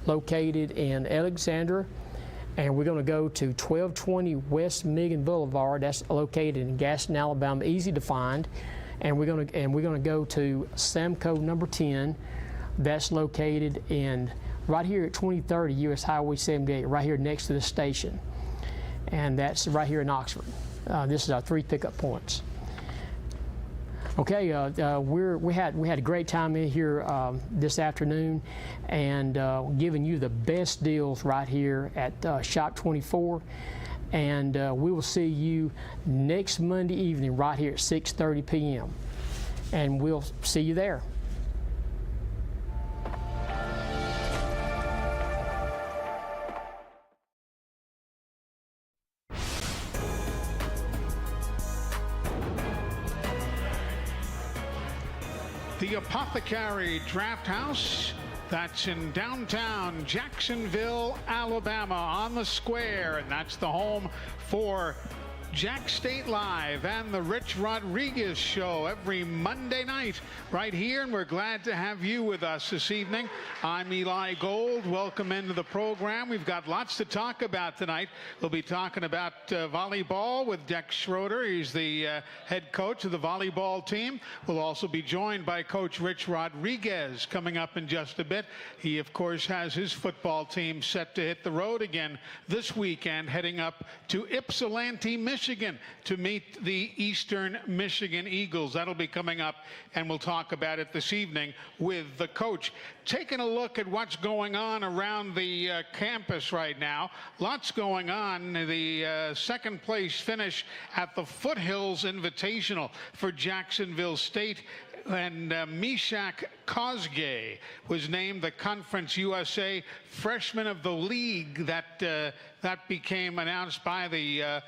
located in Alexandria, and we're going to go to 1220 West Milligan Boulevard. That's located in Gaston, Alabama, easy to find. And we're going to go to Samco number 10. That's located in right here at 2030 US Highway 78, right here next to the station, and that's right here in Oxford. This is our 3 pickup points. Okay, we had a great time in here this afternoon, and giving you the best deals right here at Shop 24. And we will see you next Monday evening right here at 6:30 p.m. and we'll see you there. The Apothecary Draft House, that's in downtown Jacksonville, Alabama, on the square, and that's the home for Jack State Live and the Rich Rodriguez Show every Monday night right here, and we're glad to have you with us this evening. I'm Eli Gold. Welcome into the program. We've got lots to talk about tonight. We'll be talking about volleyball with Dex Schroeder. He's the head coach of the volleyball team. We'll also be joined by Coach Rich Rodriguez coming up in just a bit. He, of course, has his football team set to hit the road again this weekend, heading up to Ypsilanti, Michigan, to meet the Eastern Michigan Eagles. That'll be coming up, and we'll talk about it this evening with the coach. Taking a look at what's going on around the campus right now. Lots going on. The second place finish at the Foothills Invitational for Jacksonville State. And Meshach Kosgei was named the Conference USA Freshman of the League. That became announced by the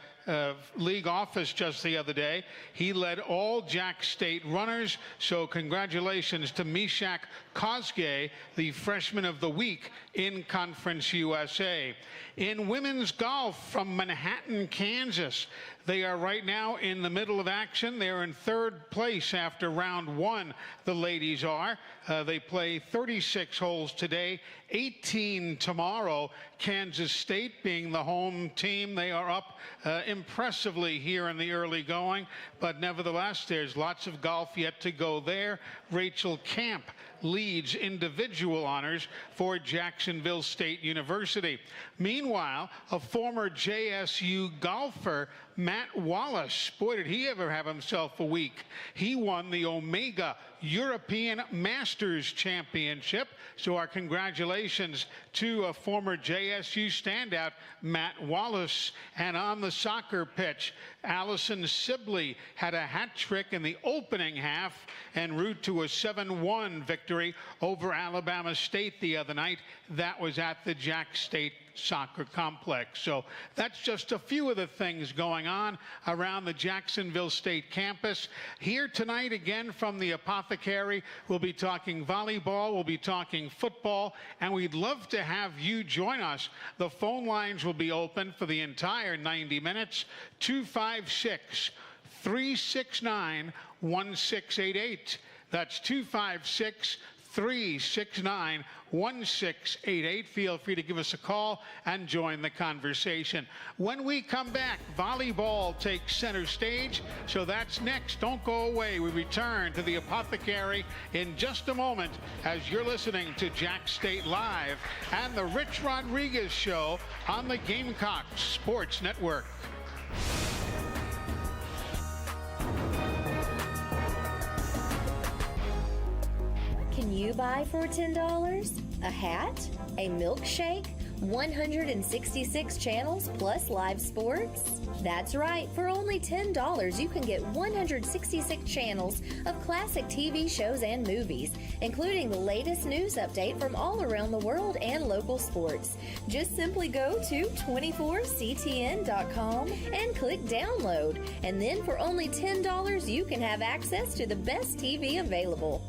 league office just the other day. He led all Jack State runners, so congratulations to Meshach Kosgei, the Freshman of the Week in Conference USA. In women's golf from Manhattan, Kansas, they are right now in the middle of action. They're in third place after round 1, the ladies are. They play 36 holes today, 18 tomorrow. Kansas State being the home team, they are up impressively here in the early going, but nevertheless, there's lots of golf yet to go there. Rachel Camp leads individual honors for Jacksonville State University. Meanwhile, a former JSU golfer, Matt Wallace, boy, did he ever have himself a week. He won the Omega European Masters Championship, so our congratulations to a former JSU standout, Matt Wallace. And on the soccer pitch, Allison Sibley had a hat trick in the opening half en route to a 7-1 victory over Alabama State the other night. That was at the Jack State Soccer Complex. So that's just a few of the things going on around the Jacksonville State campus. Here tonight again from the Apothecary, we'll be talking volleyball, we'll be talking football, and we'd love to have you join us. The phone lines will be open for the entire 90 minutes. 256-369-1688. That's 256-369-1688. Feel free to give us a call and join the conversation. When we come back, volleyball takes center stage, so that's next. Don't go away. We return to the Apothecary in just a moment as you're listening to Jack State Live and the Rich Rodriguez Show on the Gamecocks Sports Network. Can you buy for $10? A hat? A milkshake? 166 channels plus live sports? That's right, for only $10 you can get 166 channels of classic TV shows and movies, including the latest news update from all around the world and local sports. Just simply go to 24ctn.com and click download, and then for only $10 you can have access to the best TV available.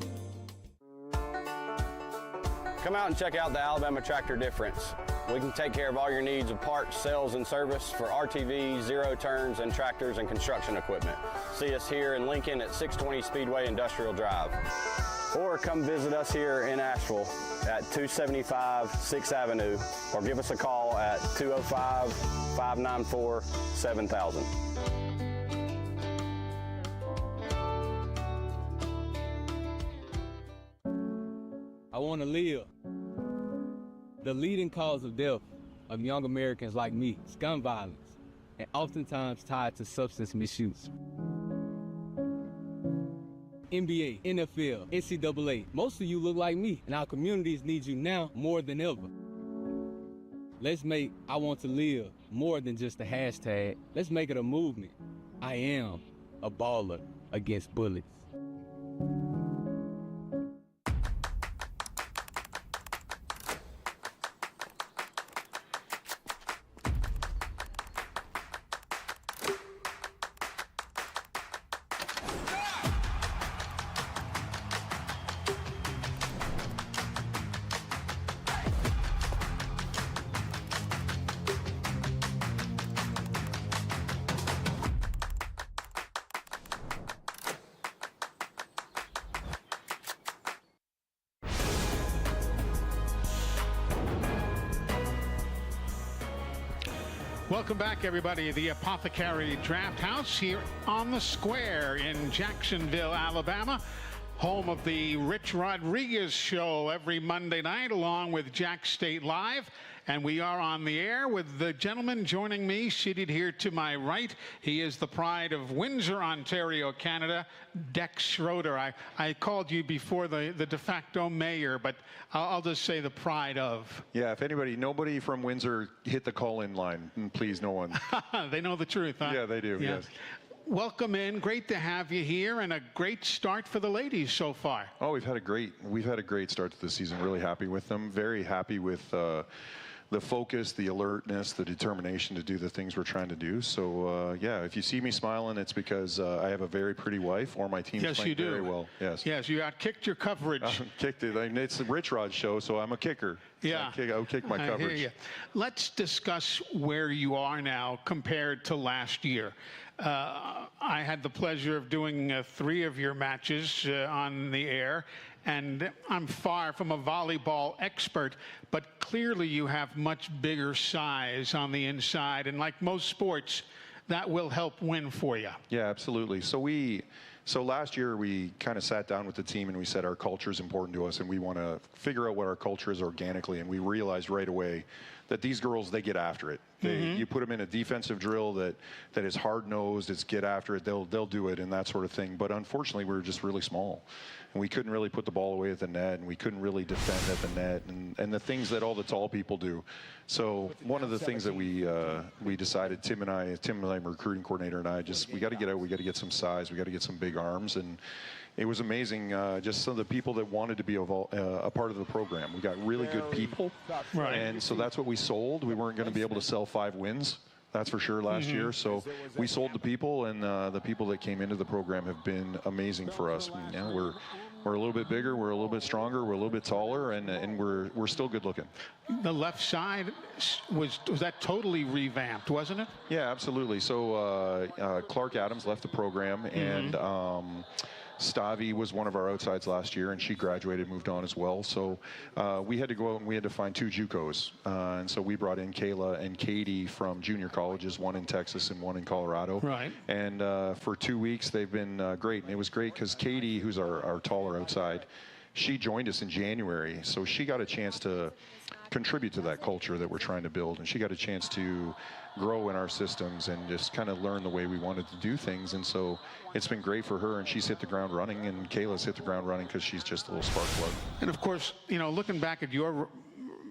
Come out and check out the Alabama Tractor Difference. We can take care of all your needs of parts, sales, and service for RTVs, zero turns, and tractors and construction equipment. See us here in Lincoln at 620 Speedway Industrial Drive. or come visit us here in Asheville at 275 6th Avenue, or give us a call at 205-594-7000. I want to live. The leading cause of death of young Americans like me is gun violence, and oftentimes tied to substance misuse. NBA, NFL, NCAA, most of you look like me, and our communities need you now more than ever. Let's make I Want to Live more than just a hashtag. Let's make it a movement. I am a baller against bullets. Welcome back, everybody. The Apothecary Draft House here on the Square in Jacksonville, Alabama, home of the Rich Rodriguez Show every Monday night, along with Jack State Live. And we are on the air with the gentleman joining me, seated here to my right. He is the pride of Windsor, Ontario, Canada, Dex Schroeder. I called you before the de facto mayor, but I'll just say the pride of. Yeah, if nobody from Windsor hit the call-in line, please, no one. They know the truth, huh? Yeah, they do, Yeah. yes. Welcome in. Great to have you here, and a great start for the ladies so far. Oh, we've had a great start to the season. Really happy with them. Very happy with the focus, the alertness, the determination to do the things we're trying to do. So, yeah, if you see me smiling, it's because I have a very pretty wife, or my team's playing very well. Yes, Yes, you outkicked your coverage. Kicked it. I mean, it's the Rich Rod show, so I'm a kicker. Yeah. I'll kick my I hear coverage. you. Let's discuss where you are now compared to last year. I had the pleasure of doing 3 of your matches on the air, and I'm far from a volleyball expert, but clearly you have much bigger size on the inside, and like most sports, that will help win for you. Yeah, absolutely. So last year we kind of sat down with the team and we said our culture is important to us and we want to figure out what our culture is organically, and we realized right away that these girls, they get after it. You put them in a defensive drill that is hard-nosed, it's get after it, they'll do it and that sort of thing. But unfortunately, we were just really small. And we couldn't really put the ball away at the net, and we couldn't really defend at the net, and the things that all the tall people do. So one of the things that we decided, Tim and I, my recruiting coordinator, and I, we got to get out, we got to get some size, we got to get some big arms, and it was amazing, just some of the people that wanted to be a part of the program. We got really good people, Right. and so that's what we sold. We weren't going to be able to sell 5 wins. That's for sure last year. So we sold the people, and the people that came into the program have been amazing for us. You know, we're a little bit bigger, we're a little bit stronger, we're a little bit taller, and we're still good looking. The left side was that totally revamped, wasn't it? Yeah, absolutely. So Clark Adams left the program, and Stavi was one of our outsides last year, and she graduated, moved on as well. So we had to go out and we had to find 2 JUCOs. And so we brought in Kayla and Katie from junior colleges, one in Texas and one in Colorado. Right. And for 2 weeks, they've been great. And it was great because Katie, who's our taller outside, she joined us in January. So she got a chance to contribute to that culture that we're trying to build. And she got a chance to grow in our systems and just kind of learn the way we wanted to do things. And so it's been great for her, and she's hit the ground running, and Kayla's hit the ground running because she's just a little spark plug. And of course, you know, looking back at your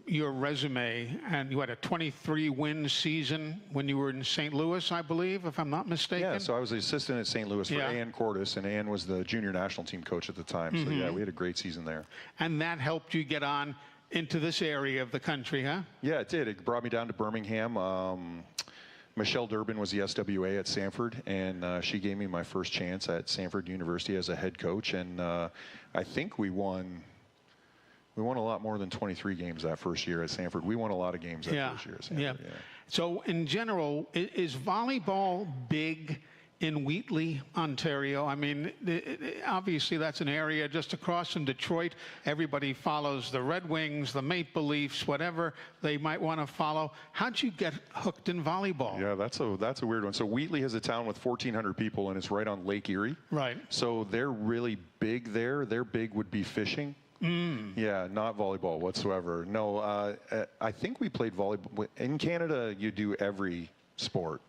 resume, and you had a 23-win season when you were in St. Louis, I believe, if I'm not mistaken. Yeah, so I was the assistant at St. Louis for Ann Cordes, and Ann was the junior national team coach at the time. So yeah, we had a great season there. And that helped you get on into this area of the country, huh? Yeah, it did. It brought me down to Birmingham. Michelle Durbin was the SWA at Samford, and she gave me my first chance at Samford University as a head coach, and I think we won a lot more than 23 games that first year at Samford. We won a lot of games that first year at Samford. So in general, is volleyball big in Wheatley, Ontario? I mean, obviously that's an area just across from Detroit. Everybody follows the Red Wings, the Maple Leafs, whatever they might want to follow. How'd you get hooked in volleyball? Yeah, that's a weird one. So Wheatley has a town with 1,400 people, and it's right on Lake Erie. Right. So they're really big there. Their big would be fishing. Yeah, not volleyball whatsoever. No, I think we played volleyball. In Canada, you do every sport.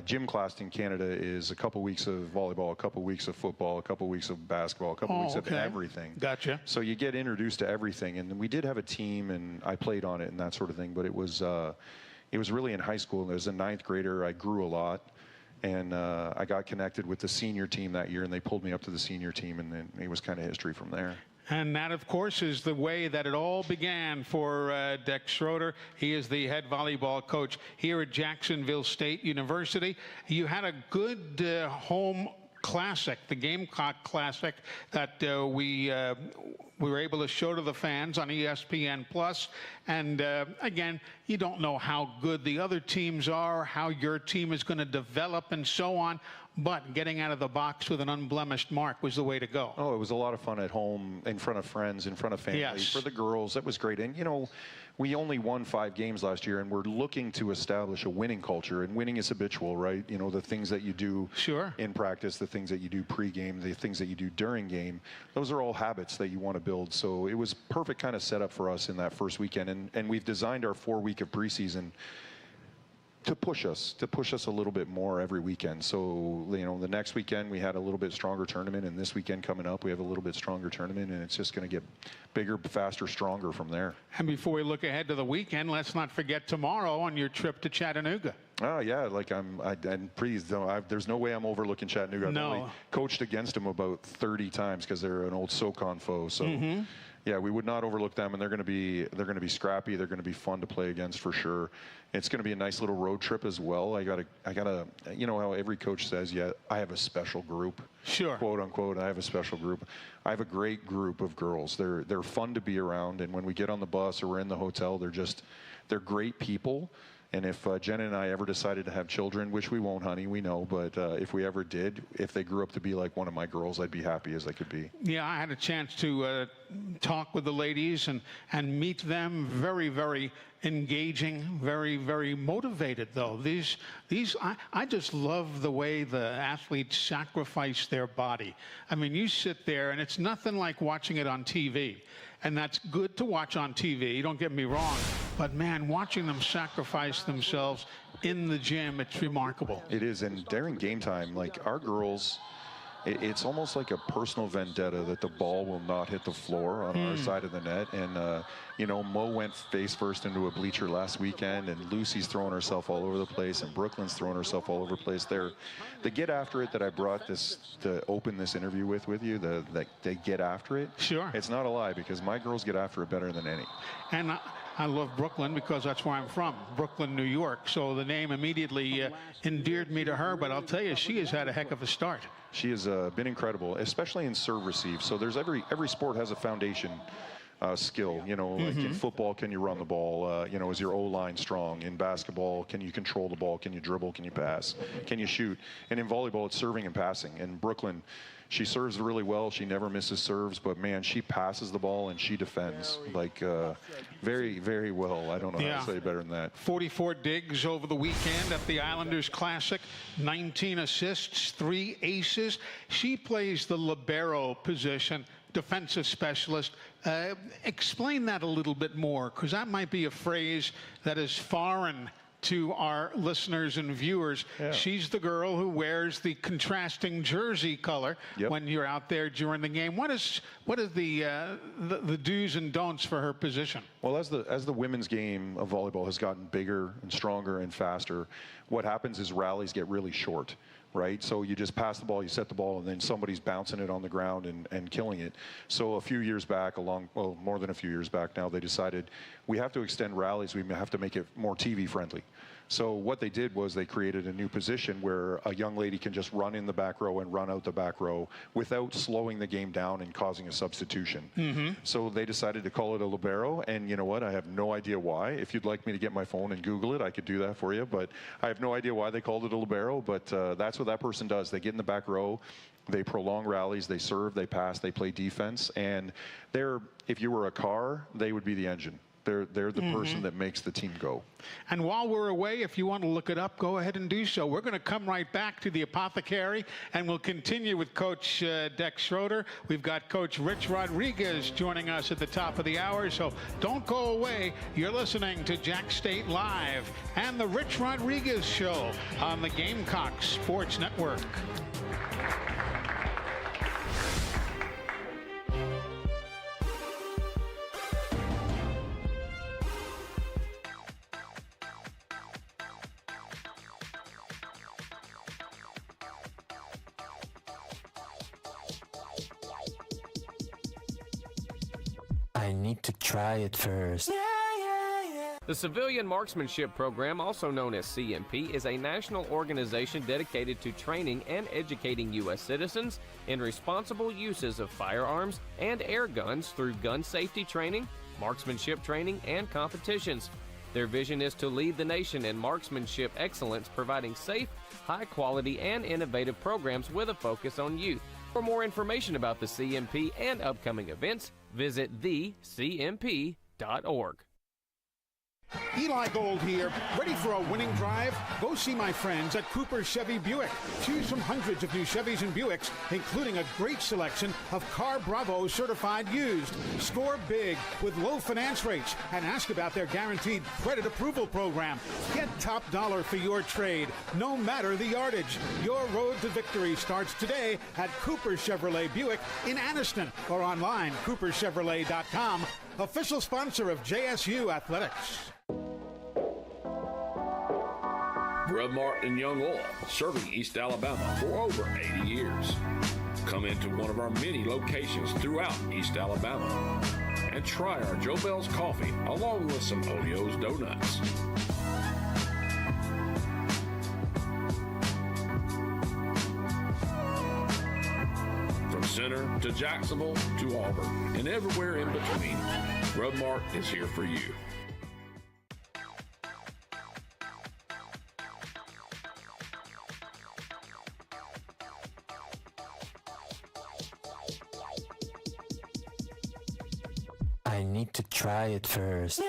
Gym class in Canada is a couple weeks of volleyball, a couple weeks of football, a couple weeks of basketball, a couple weeks of everything. Gotcha. So you get introduced to everything, and we did have a team, and I played on it and that sort of thing. But it was really in high school. As a ninth grader, I grew a lot, and I got connected with the senior team that year, and they pulled me up to the senior team, and then it was kind of history from there. And that, of course, is the way that it all began for Dex Schroeder. He is the head volleyball coach here at Jacksonville State University. You had a good home classic, the Gamecock Classic, that we were able to show to the fans on ESPN+. And again, you don't know how good the other teams are, how your team is going to develop, and so on. But getting out of the box with an unblemished mark was the way to go. Oh, it was a lot of fun at home, in front of friends, in front of family. Yes. For the girls, that was great. And, you know, we only won 5 games last year, and we're looking to establish a winning culture. And winning is habitual, right? You know, the things that you do in practice, the things that you do pregame, the things that you do during game, those are all habits that you want to build. So it was perfect kind of setup for us in that first weekend. And we've designed our 4-week of preseason to push us a little bit more every weekend. So, you know, the next weekend we had a little bit stronger tournament, and this weekend coming up we have a little bit stronger tournament, and it's just going to get bigger, faster, stronger from there. And before we look ahead to the weekend, let's not forget tomorrow on your trip to Chattanooga. Oh yeah, like I'm pleased. There's no way I'm overlooking Chattanooga. I've only coached against them about 30 times because they're an old SoCon foe. So. Yeah, we would not overlook them, and they're going to be scrappy. They're going to be fun to play against for sure. It's going to be a nice little road trip as well. I gotta, you know how every coach says, yeah, I have a special group. Sure. Quote unquote, I have a special group. I have a great group of girls. They're fun to be around, and when we get on the bus or we're in the hotel, they're great people. And if Jenna and I ever decided to have children, which we won't, honey, we know, but if we ever did, if they grew up to be like one of my girls, I'd be happy as I could be. Yeah, I had a chance to talk with the ladies and meet them. Very, very engaging, very, very motivated, though. I just love the way the athletes sacrifice their body. I mean, you sit there, and it's nothing like watching it on TV. And that's good to watch on TV, don't get me wrong. But, man, watching them sacrifice themselves in the gym, it's remarkable. It is, and during game time, like our girls, it's almost like a personal vendetta that the ball will not hit the floor on our side of the net. And, you know, Mo went face first into a bleacher last weekend, and Lucy's throwing herself all over the place, and Brooklyn's throwing herself all over the place. The get after it that I brought to open this interview with you, they get after it. Sure. It's not a lie, because my girls get after it better than any. And I love Brooklyn because that's where I'm from, Brooklyn, New York. So the name immediately endeared me to her. But I'll tell you, she has had a heck of a start. She has been incredible, especially in serve receive. So there's every sport has a foundation skill. You know, like in football, can you run the ball? You know, is your O-line strong? In basketball, can you control the ball? Can you dribble? Can you pass? Can you shoot? And in volleyball, it's serving and passing. And Brooklyn, she serves really well. She never misses serves, but man, she passes the ball and she defends like very, very well. I don't know how to say better than that. 44 digs over the weekend at the Islanders Classic, 19 assists, 3 aces. She plays the libero position, defensive specialist. Explain that a little bit more, because that might be a phrase that is foreign to our listeners and viewers. She's the girl who wears the contrasting jersey color when you're out there during the game. What is the do's and don'ts for her position? Well, as the women's game of volleyball has gotten bigger and stronger and faster, what happens is rallies get really short. Right? So you just pass the ball, you set the ball, and then somebody's bouncing it on the ground and killing it. So a few years back, more than a few years back now, they decided we have to extend rallies. We have to make it more TV friendly. So what they did was they created a new position where a young lady can just run in the back row and run out the back row without slowing the game down and causing a substitution. So they decided to call it a libero, and you know what? I have no idea why. If you'd like me to get my phone and Google it, I could do that for you, but I have no idea why they called it a libero, but that's what that person does. They get in the back row, they prolong rallies, they serve, they pass, they play defense, and if you were a car, they would be the engine. They're the person that makes the team go. And while we're away, if you want to look it up, go ahead and do so. We're going to come right back to the Apothecary, and we'll continue with Coach Dex Schroeder. We've got Coach Rich Rodriguez joining us at the top of the hour, so don't go away. You're listening to Jack State Live and the Rich Rodriguez Show on the Gamecock Sports Network. I need to try it first. The Civilian Marksmanship Program, also known as CMP, is a national organization dedicated to training and educating U.S. citizens in responsible uses of firearms and air guns through gun safety training, marksmanship training, and competitions. Their vision is to lead the nation in marksmanship excellence, providing safe, high-quality, and innovative programs with a focus on youth. For more information about the CMP and upcoming events, visit thecmp.org. Eli Gold here, ready for a winning drive? Go see my friends at Cooper Chevy Buick. Choose from hundreds of new Chevys and Buicks, including a great selection of Car Bravo certified used. Score big with low finance rates and ask about their guaranteed credit approval program. Get top dollar for your trade, no matter the yardage. Your road to victory starts today at Cooper Chevrolet Buick in Anniston or online, cooperchevrolet.com. Official sponsor of JSU Athletics. Grub Mart and Young Oil, serving East Alabama for over 80 years. Come into one of our many locations throughout East Alabama and try our Joe Bell's coffee along with some Olio's donuts. From Center to Jacksonville to Auburn and everywhere in between, Grub Mart is here for you. I need to try it first.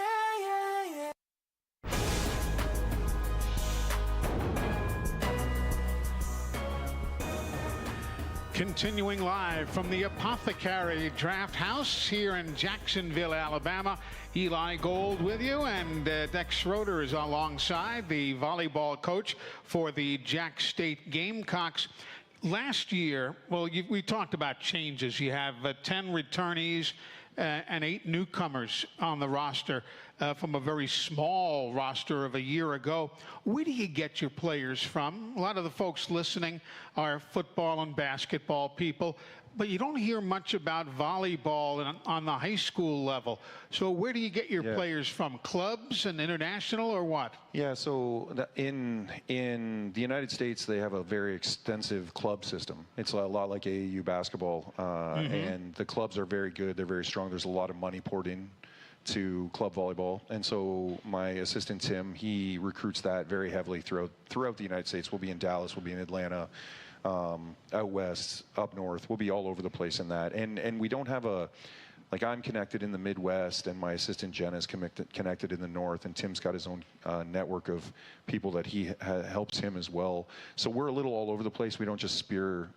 Continuing live from the Apothecary Draft House here in Jacksonville, Alabama. Eli Gold with you, and Dex Schroeder is alongside, the volleyball coach for the Jack State Gamecocks. Last year, we talked about changes. You have 10 returnees and 8 newcomers on the roster from a very small roster of a year ago. Where do you get your players from? A lot of the folks listening are football and basketball people, but you don't hear much about volleyball on the high school level. So where do you get your players from? Clubs and international, or what? Yeah, so in the United States, they have a very extensive club system. It's a lot like AAU basketball, and the clubs are very good. They're very strong. There's a lot of money poured in to club volleyball, and so my assistant Tim, he recruits that very heavily throughout the United States. We'll be in Dallas, we'll be in Atlanta, out west, up north. We'll be all over the place in that, and we don't have like I'm connected in the Midwest, and my assistant Jen is connected in the North, and Tim's got his own network of people that he helps him as well. So we're a little all over the place. We don't just spear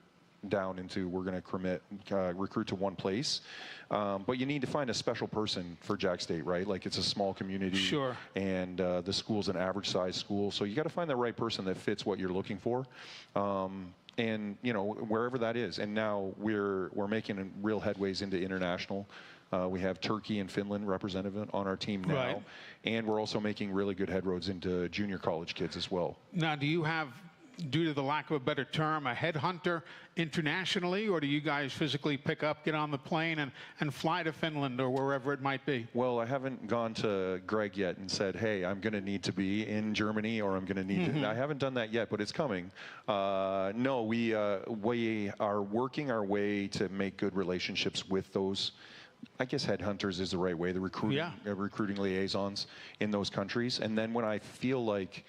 down into we're going to recruit to one place, but you need to find a special person for Jack State, right? Like, it's a small community, sure, and the school's an average size school, so you got to find the right person that fits what you're looking for, and you know, wherever that is. And now we're making real headways into international. We have Turkey and Finland represented on our team now, right, and we're also making really good headroads into junior college kids as well. Now, do you have due to the lack of a better term, a headhunter internationally, or do you guys physically pick up, get on the plane, and fly to Finland or wherever it might be? Well, I haven't gone to Greg yet and said, hey, I'm going to need to be in Germany, or I'm going to need to. I haven't done that yet, but it's coming. No, we are working our way to make good relationships with those. I guess headhunters is the right way, the recruiting liaisons in those countries. And then when I feel like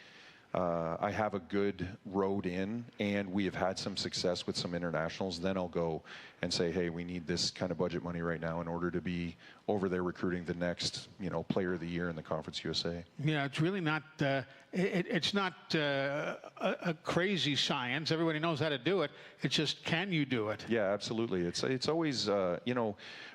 I have a good road in and we have had some success with some internationals, then I'll go and say, hey, we need this kind of budget money right now in order to be over there recruiting the next, player of the year in the Conference USA. Yeah, it's really not, it's not a crazy science. Everybody knows how to do it. It's just, can you do it? Yeah, absolutely. It's always,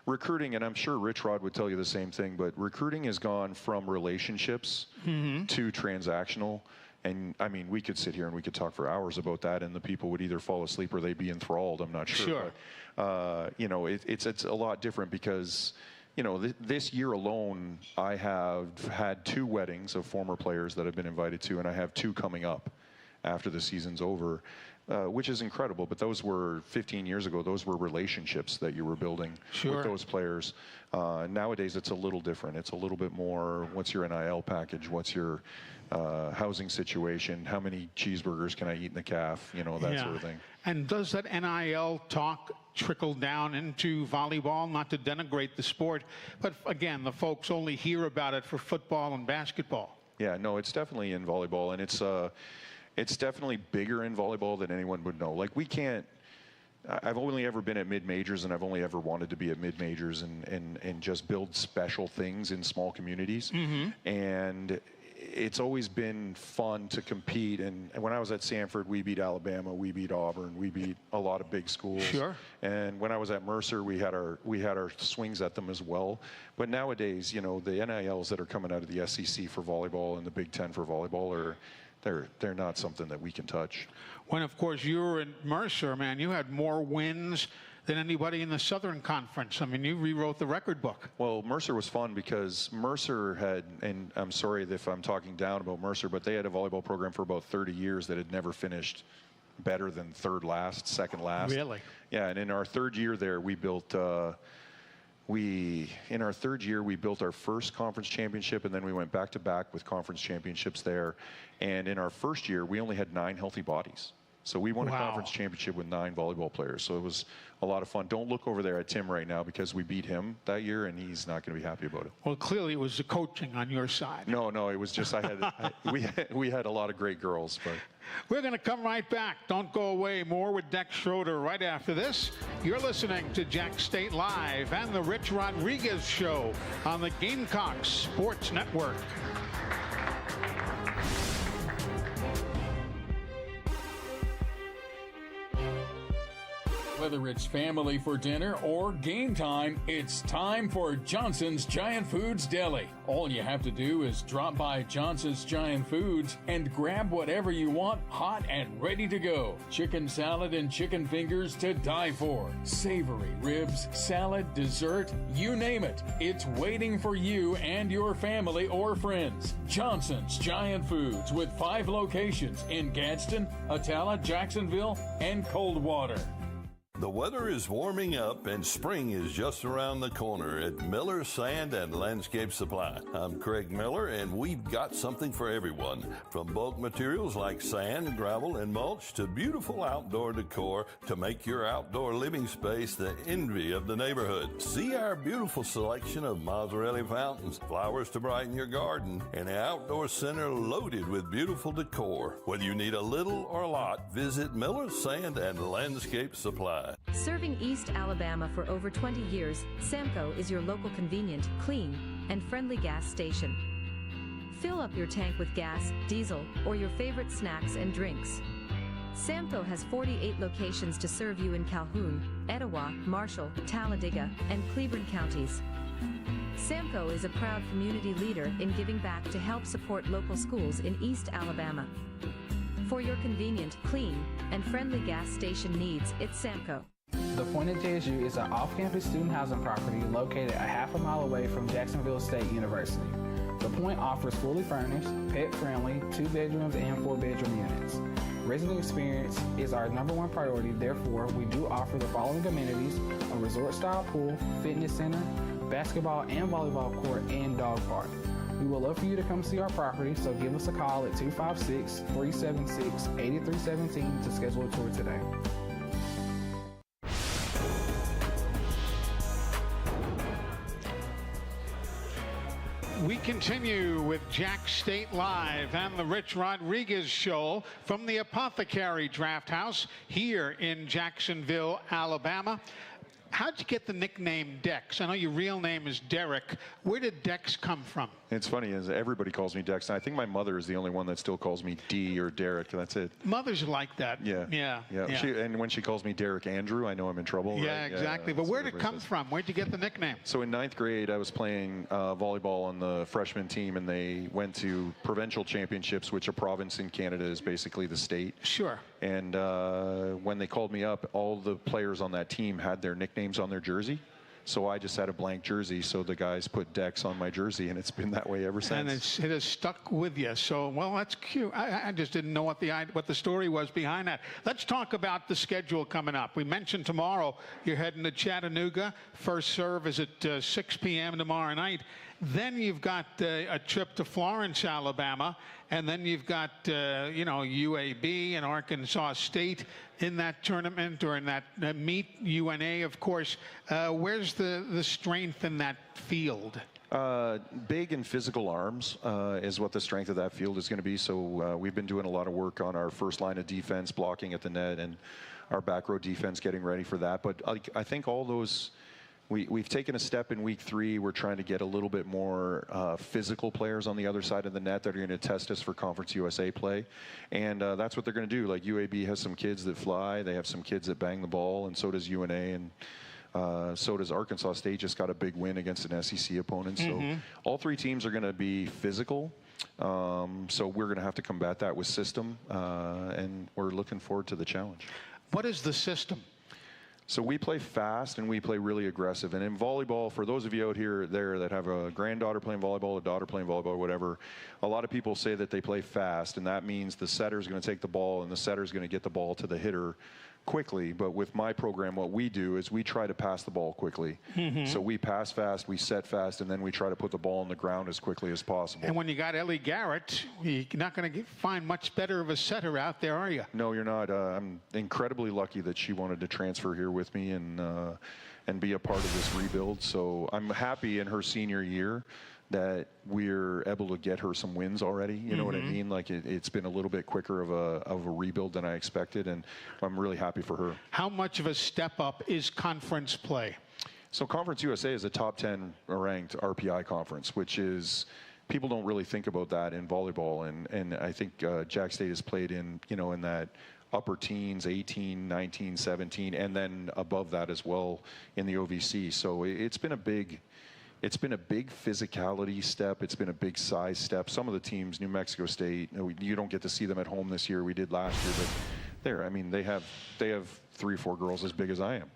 recruiting, and I'm sure Rich Rod would tell you the same thing, but recruiting has gone from relationships to transactional. And I mean, we could sit here and we could talk for hours about that, and the people would either fall asleep or they'd be enthralled. I'm not sure. Sure. But, it's a lot different because, this year alone, I have had 2 weddings of former players that I've been invited to, and I have 2 coming up after the season's over, which is incredible. But those were 15 years ago. Those were relationships that you were building with those players. Nowadays, it's a little different. It's a little bit more, what's your NIL package? What's your housing situation? How many cheeseburgers can I eat in the calf? That sort of thing. And does that NIL talk trickle down into volleyball? Not to denigrate the sport, but again, the folks only hear about it for football and basketball. Yeah, no, it's definitely in volleyball, and it's definitely bigger in volleyball than anyone would know. Like, we can't. I've only ever been at mid-majors, and I've only ever wanted to be at mid-majors and just build special things in small communities. And it's always been fun to compete. And when I was at Samford, we beat Alabama, we beat Auburn, we beat a lot of big schools. Sure. And when I was at Mercer, we had our swings at them as well. But nowadays, the NILs that are coming out of the SEC for volleyball and the Big Ten for volleyball they're not something that we can touch. When, of course, you were in Mercer, man, you had more wins than anybody in the Southern Conference. I mean, you rewrote the record book. Well, Mercer was fun because Mercer had, and I'm sorry if I'm talking down about Mercer, but they had a volleyball program for about 30 years that had never finished better than third last, second last. Really? Yeah, and in our 3rd year there, we built in our 3rd year, we built our first conference championship, and then we went back-to-back with conference championships there. And in our 1st year, we only had 9 healthy bodies. So we won a conference championship with 9 volleyball players. So it was a lot of fun. Don't look over there at Tim right now because we beat him that year, and he's not going to be happy about it. Well, clearly it was the coaching on your side. No, it was just we had a lot of great girls. But we're going to come right back. Don't go away. More with Dex Schroeder right after this. You're listening to Jack State Live and the Rich Rodriguez Show on the Gamecocks Sports Network. Whether it's family for dinner or game time, it's time for Johnson's Giant Foods Deli. All you have to do is drop by Johnson's Giant Foods and grab whatever you want, hot and ready to go. Chicken salad and chicken fingers to die for. Savory ribs, salad, dessert, you name it. It's waiting for you and your family or friends. Johnson's Giant Foods with 5 locations in Gadsden, Atala, Jacksonville, and Coldwater. The weather is warming up and spring is just around the corner at Miller Sand and Landscape Supply. I'm Craig Miller, and we've got something for everyone. From bulk materials like sand, gravel, and mulch to beautiful outdoor decor to make your outdoor living space the envy of the neighborhood. See our beautiful selection of Mazzarelli fountains, flowers to brighten your garden, and an outdoor center loaded with beautiful decor. Whether you need a little or a lot, visit Miller Sand and Landscape Supply. Serving East Alabama for over 20 years, Samco is your local convenient, clean, and friendly gas station. Fill up your tank with gas, diesel, or your favorite snacks and drinks. Samco has 48 locations to serve you in Calhoun, Etowah, Marshall, Talladega, and Cleveland counties. Samco is a proud community leader in giving back to help support local schools in East Alabama. For your convenient, clean, and friendly gas station needs, it's Samco. The Point at JSU is an off-campus student housing property located a half a mile away from Jacksonville State University. The Point offers fully furnished, pet-friendly, 2 bedrooms and 4 bedroom units. Resident experience is our #1 priority. Therefore, we do offer the following amenities: a resort-style pool, fitness center, basketball and volleyball court, and dog park. We would love for you to come see our property, so give us a call at 256-376-8317 to schedule a tour today. We continue with Jack State Live and the Rich Rodriguez Show from the Apothecary Draft House here in Jacksonville, Alabama. How'd you get the nickname Dex? I know your real name is Derek. Where did Dex come from? It's funny, is everybody calls me Dex. I think my mother is the only one that still calls me D or Derek. That's it. Mothers are like that. Yeah. And when she calls me Derek Andrew, I know I'm in trouble. Yeah, right? exactly. But where did it come from? Where'd you get the nickname? So in 9th grade, I was playing volleyball on the freshman team, and they went to provincial championships, which a province in Canada is basically the state. Sure. And when they called me up, all the players on that team had their nicknames on their jersey. So I just had a blank jersey, so the guys put Dex on my jersey, and it's been that way ever since. And it has stuck with you. So, well, that's cute. I just didn't know what the story was behind that. Let's talk about the schedule coming up. We mentioned tomorrow you're heading to Chattanooga. First serve is at 6 p.m. tomorrow night. Then you've got a trip to Florence, Alabama, and then you've got, UAB and Arkansas State in that tournament or in that meet, UNA, of course. Where's the strength in that field? Big and physical arms is what the strength of that field is going to be. So we've been doing a lot of work on our first line of defense, blocking at the net, and our back row defense, getting ready for that. But I think all those... We've taken a step in week 3. We're trying to get a little bit more physical players on the other side of the net that are going to test us for Conference USA play. And that's what they're going to do. Like UAB has some kids that fly. They have some kids that bang the ball, and so does UNA. And so does Arkansas State. Just got a big win against an SEC opponent. So all 3 teams are going to be physical. So we're going to have to combat that with system. And we're looking forward to the challenge. What is the system? So we play fast and we play really aggressive. And in volleyball, for those of you out there that have a granddaughter playing volleyball, a daughter playing volleyball, whatever, a lot of people say that they play fast, and that means the setter is going to take the ball and the setter is going to get the ball to the hitter quickly. But with my program, what we do is we try to pass the ball quickly. So we pass fast, we set fast, and then we try to put the ball on the ground as quickly as possible. And when you got Ellie Garrett, you're not going to find much better of a setter out there, are you? No, you're not. I'm incredibly lucky that she wanted to transfer here with me and be a part of this rebuild. So I'm happy in her senior year that we're able to get her some wins already. You know what I mean? Like it's been a little bit quicker of a rebuild than I expected, and I'm really happy for her. How much of a step up is conference play? So Conference USA is a top 10 ranked RPI conference, which is, people don't really think about that in volleyball, and I think Jack State has played in that upper teens, 18, 19, 17, and then above that as well in the OVC. So it's been a big physicality step. It's been a big size step. Some of the teams, New Mexico State, you don't get to see them at home this year. We did last year, but they have 3 or 4 girls as big as I am.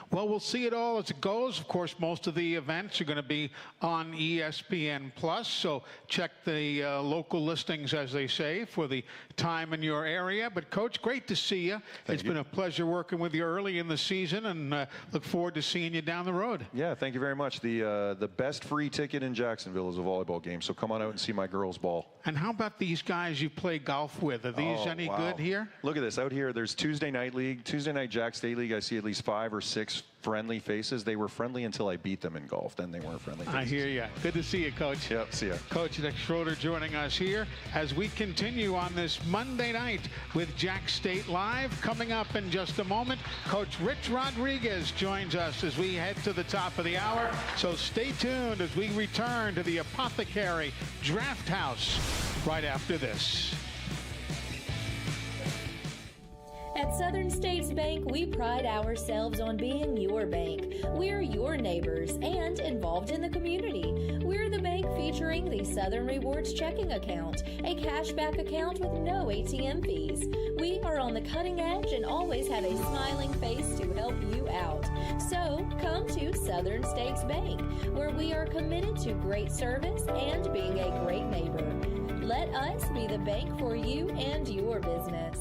Well, we'll see it all as it goes. Of course, most of the events are going to be on ESPN+, so check the local listings, as they say, for the time in your area. But, Coach, great to see you. It's been a pleasure working with you early in the season, and look forward to seeing you down the road. Yeah, thank you very much. The best free ticket in Jacksonville is a volleyball game, so come on out and see my girls ball. And how about these guys you play golf with? Are these any good here? Look at this. Out here, there's Tuesday night league, Tuesday night Jack State League. I see at least 5 or 6 friendly faces. They were friendly until I beat them in golf. Then they weren't friendly faces. I hear you. Good to see you, Coach. Yep, see ya. Coach Nick Schroeder joining us here as we continue on this Monday night with Jack State Live. Coming up in just a moment, Coach Rich Rodriguez joins us as we head to the top of the hour. So stay tuned as we return to the Apothecary Draft House right after this. At Southern States Bank, we pride ourselves on being your bank. We're your neighbors and involved in the community. We're the bank featuring the Southern Rewards checking account, a cashback account with no ATM fees. We are on the cutting edge and always have a smiling face to help you out. So come to Southern States Bank, where we are committed to great service and being a great neighbor. Let us be the bank for you and your business.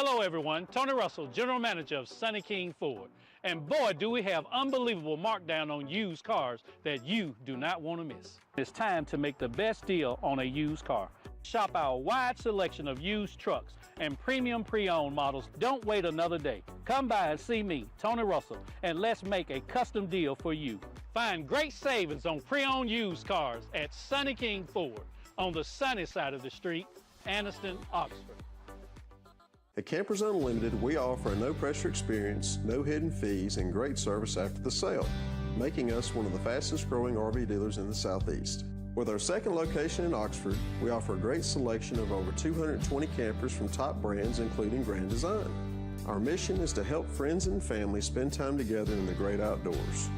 Hello everyone, Tony Russell, General Manager of Sonny King Ford. And boy, do we have unbelievable markdown on used cars that you do not want to miss. It's time to make the best deal on a used car. Shop our wide selection of used trucks and premium pre-owned models. Don't wait another day. Come by and see me, Tony Russell, and let's make a custom deal for you. Find great savings on pre-owned used cars at Sonny King Ford on the sunny side of the street, Anniston, Oxford. At Campers Unlimited, we offer a no-pressure experience, no hidden fees, and great service after the sale, making us one of the fastest-growing RV dealers in the Southeast. With our second location in Oxford, we offer a great selection of over 220 campers from top brands, including Grand Design. Our mission is to help friends and family spend time together in the great outdoors.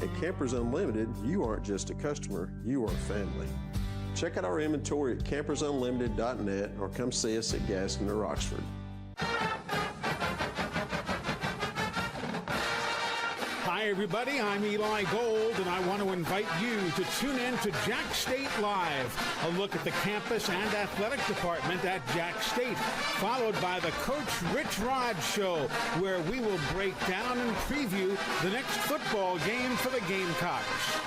At Campers Unlimited, you aren't just a customer, you are family. Check out our inventory at campersunlimited.net or come see us at Gaston or Oxford. Hi, everybody. I'm Eli Gold, and I want to invite you to tune in to Jack State Live, a look at the campus and athletic department at Jack State, followed by the Coach Rich Rod Show, where we will break down and preview the next football game for the Gamecocks.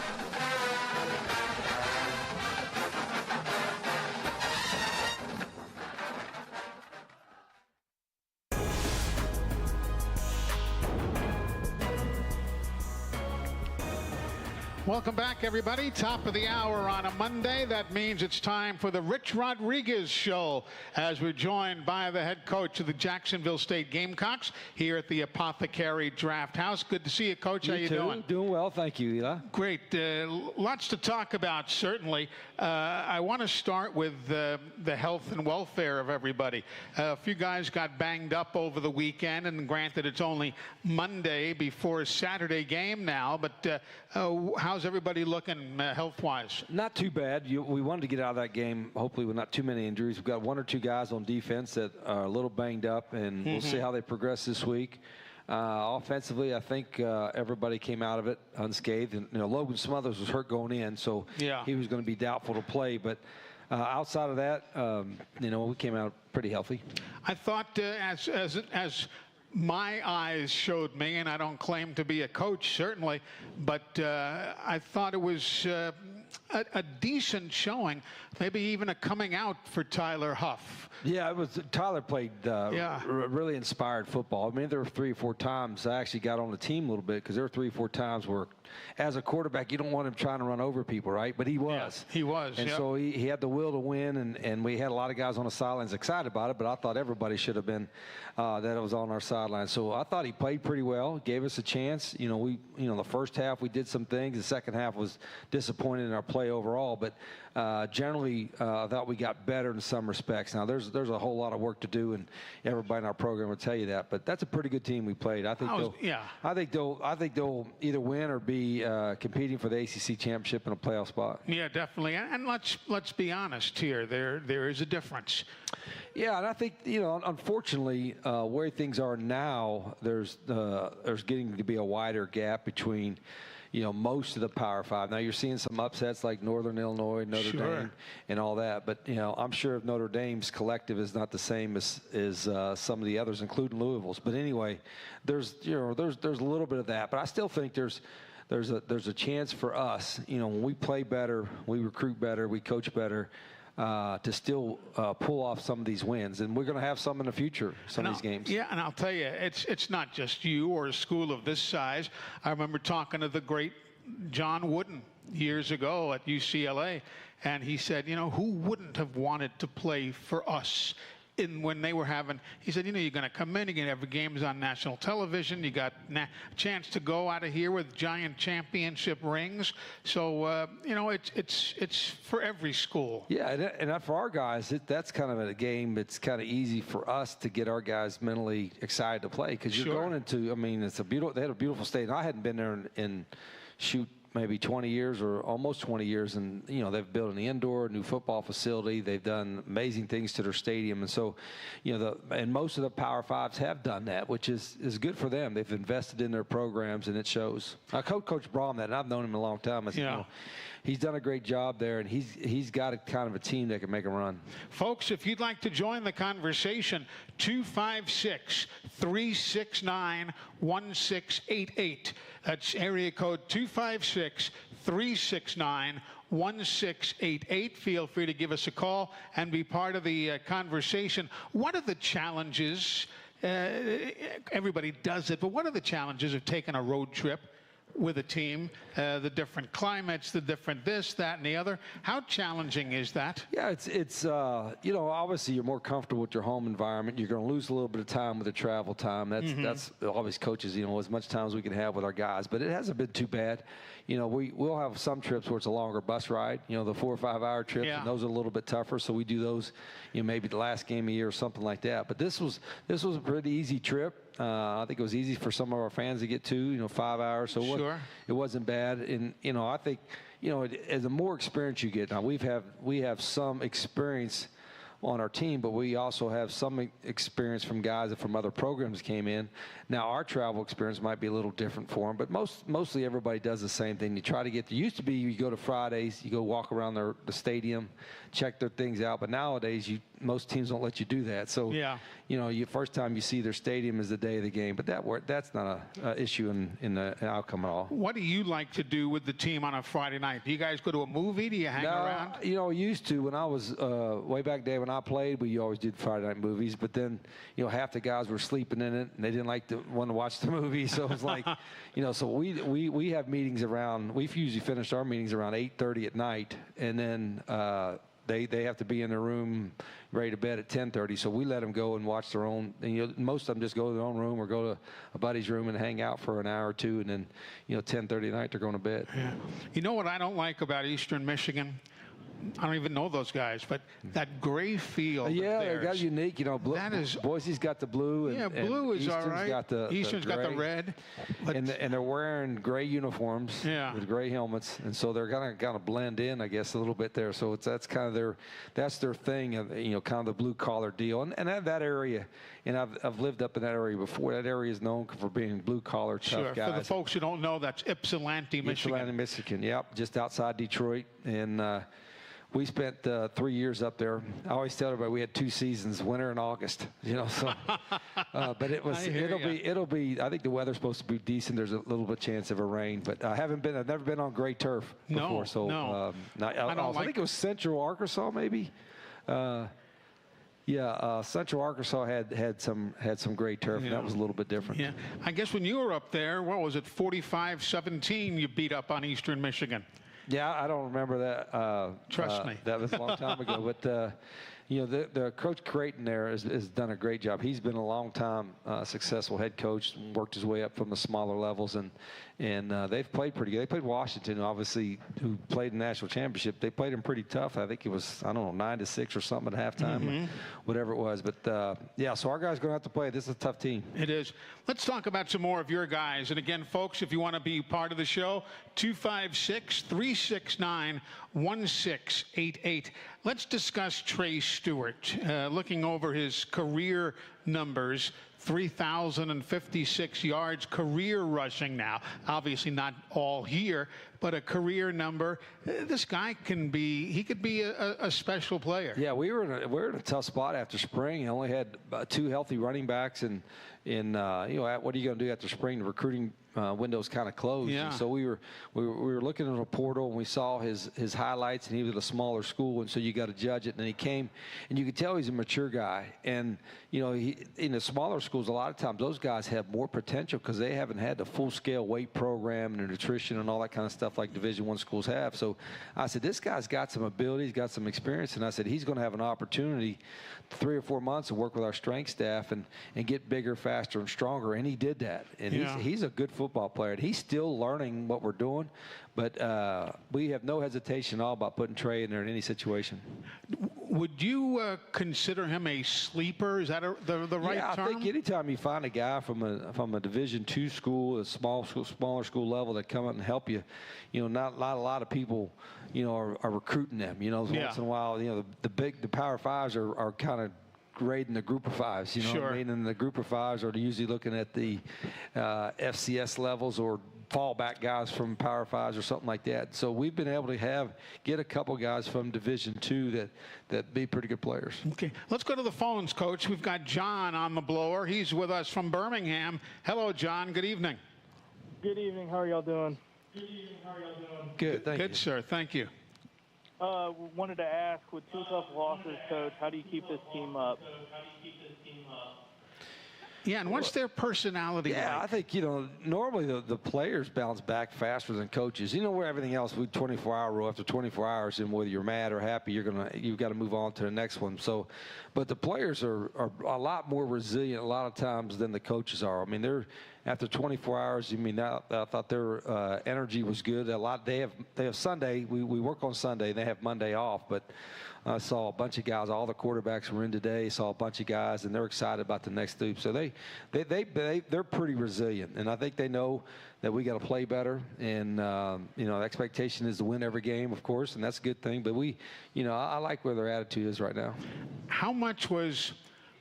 Welcome back, everybody. Top of the hour on a Monday. That means it's time for the Rich Rodriguez Show, as we're joined by the head coach of the Jacksonville State Gamecocks here at the Apothecary Draft House. Good to see you, Coach. How you doing? Doing well, thank you, Eli. Great. Lots to talk about, certainly. I want to start with the health and welfare of everybody. A few guys got banged up over the weekend, and granted, it's only Monday before a Saturday game now, but how's everybody looking health-wise? Not too bad. We wanted to get out of that game, hopefully with not too many injuries. We've got one or two guys on defense that are a little banged up, and we'll see how they progress this week. Offensively, I think everybody came out of it unscathed. And, Logan Smothers was hurt going in, so he was going to be doubtful to play. But outside of that, we came out pretty healthy. I thought as my eyes showed me, and I don't claim to be a coach, certainly, but I thought it was a decent showing, maybe even a coming out for Tyler Huff. Yeah, it was. Tyler played really inspired football. I mean, there were 3 or 4 times I actually got on the team a little bit, because there were 3 or 4 times where, as a quarterback, you don't want him trying to run over people, right? But he was. Yeah, he was. And so he had the will to win, and we had a lot of guys on the sidelines excited about it, but I thought everybody should have been that it was on our sidelines. So I thought he played pretty well, gave us a chance. The first half we did some things. The second half was disappointed in our play overall, but generally I thought we got better in some respects. Now there's a whole lot of work to do, and everybody in our program will tell you that. But that's a pretty good team we played. I think they'll either win or be competing for the ACC championship in a playoff spot. Yeah, definitely. And let's be honest here. There is a difference. Yeah, and I think unfortunately, where things are now, there's getting to be a wider gap between most of the Power 5. Now you're seeing some upsets like Northern Illinois, Notre Dame, and all that. But I'm sure if Notre Dame's collective is not the same as some of the others, including Louisville's. But anyway, there's a little bit of that. But I still think there's a chance for us. When we play better, we recruit better, we coach better, to still pull off some of these wins. And we're going to have some in the future, some of these games. Yeah, and I'll tell you, it's not just you or a school of this size. I remember talking to the great John Wooden years ago at UCLA, and he said, who wouldn't have wanted to play for us when they were having, he said, you're going to come in, you're going to have games on national television, you got a chance to go out of here with giant championship rings. So, it's for every school. Yeah, and for our guys, that's kind of a game that's kind of easy for us to get our guys mentally excited to play, because you're going into, they had a beautiful stadium. I hadn't been there in maybe 20 years or almost 20 years, and they've built an indoor new football facility. They've done amazing things to their stadium, and so and most of the Power Fives have done that, which is good for them. They've invested in their programs, and it shows. I Coach Braum that, and I've known him a long time. He's done a great job there, and he's got a kind of a team that can make a run. Folks, if you'd like to join the conversation, 256-369-1688. That's area code 256-369-1688. Feel free to give us a call and be part of the conversation. What are the challenges? Everybody does it, but what are the challenges of taking a road trip with a team, the different climates, the different this, that, and the other? How challenging is that? Yeah, it's obviously you're more comfortable with your home environment. You're going to lose a little bit of time with the travel time. That's always coaches, as much time as we can have with our guys. But it hasn't been too bad. We'll have some trips where it's a longer bus ride, the 4 or 5 hour trips, and those are a little bit tougher. So we do those, maybe the last game of the year or something like that. But this was a pretty easy trip. I think it was easy for some of our fans to get to, 5 hours. So it wasn't bad. And, I think, as the more experience you get, now we have some experience on our team, but we also have some experience from guys that from other programs came in. Now our travel experience might be a little different for them, but mostly everybody does the same thing. You try to get there. Used to be you go to Fridays, you go walk around the stadium, check their things out, but nowadays most teams don't let you do that. So first time you see their stadium is the day of the game, but that's not an issue in the outcome at all. What do you like to do with the team on a Friday night? Do you guys go to a movie? Do you hang around? Used to when I was way back day when I played, we always did Friday night movies, but then half the guys were sleeping in it and they didn't want to watch the movie, so it was like so we have meetings around. We usually finish our meetings around 8:30 at night, and then they have to be in their room ready to bed at 10:30, so we let them go and watch their own. And most of them just go to their own room or go to a buddy's room and hang out for an hour or two, and then 10:30 at night they're going to bed. Yeah. You know what I don't like about Eastern Michigan? I don't even know those guys, but that gray field. Yeah, they got unique. Blue, that is, Boise's got the blue. And, blue is Eastern's all right. Eastern's got the red. And they're wearing gray uniforms with gray helmets, and so they're gonna kind of blend in, I guess, a little bit there. So that's kind of their thing, kind of the blue collar deal. And that area, and I've lived up in that area before. That area is known for being blue collar tough guys. For the folks who don't know, that's Ypsilanti, Michigan. Ypsilanti, Michigan. Yep, just outside Detroit, and. We spent 3 years up there. I always tell everybody we had 2 seasons, winter and August. So, but it'll be. I think the weather's supposed to be decent. There's a little bit chance of a rain, but I've never been on gray turf before. So I think it was Central Arkansas, maybe. Central Arkansas had some gray turf, and that was a little bit different. Yeah, I guess when you were up there, what was it, 45-17? You beat up on Eastern Michigan. Yeah, I don't remember that. Trust me. That was a long time ago. But, the Coach Creighton there has done a great job. He's been a long-time successful head coach and worked his way up from the smaller levels. And they've played pretty good. They played Washington, obviously, who played in the national championship. They played them pretty tough. I think it was, 9-6 or something at halftime, whatever it was. But, so our guys are going to have to play. This is a tough team. It is. Let's talk about some more of your guys. And again, folks, if you want to be part of the show, 256-369-1688. Let's discuss Trey Stewart. Looking over his career numbers, 3,056 yards, career rushing now. Obviously not all year, but a career number. This guy could be a special player. Yeah, we're in a tough spot after spring. He only had 2 healthy running backs, and what are you going to do after spring? The recruiting window's kind of closed. Yeah. And so we were looking at a portal, and we saw his highlights, and he was at a smaller school, and so you got to judge it. And then he came, and you could tell he's a mature guy. And he, in the smaller schools, a lot of times those guys have more potential because they haven't had the full-scale weight program and nutrition and all that kind of stuff like Division I schools have. So I said, this guy's got some ability, he's got some experience, and I said he's going to have an opportunity 3 or 4 months to work with our strength staff and get bigger, faster, and stronger. And he did that. And he's a good football player. And he's still learning what we're doing, but we have no hesitation at all about putting Trey in there in any situation. Would you consider him a sleeper? Is that the right term? Yeah, I think anytime you find a guy from a Division II school, a smaller school level that come up and help you, not a lot of people, are recruiting them. Once in a while, the Power Fives are kind of grading the group of fives, what I mean? And the group of fives are usually looking at the FCS levels or fallback guys from Power Fives or something like that. So we've been able to get a couple guys from Division II that be pretty good players. Okay, let's go to the phones, Coach. We've got John on the blower. He's with us from Birmingham. Hello, John. Good evening. Good evening. How are y'all doing? Good, thank you. Good, sir. Thank you. Wanted to ask, with 2 tough losses, Coach, how do you keep this team up? Yeah, and what's their personality like? I think, normally the players bounce back faster than coaches. Where everything else, with 24-hour rule, after 24 hours, and whether you're mad or happy, you've got to move on to the next one. So, but the players are a lot more resilient a lot of times than the coaches are. I mean, they're after 24 hours. I thought their energy was good. They have Sunday. We work on Sunday. And they have Monday off, but I saw a bunch of guys. All the quarterbacks were in today. Saw a bunch of guys, and they're excited about the next loop. So they're pretty resilient, and I think they know that we got to play better. And the expectation is to win every game, of course, and that's a good thing. But I like where their attitude is right now. How much was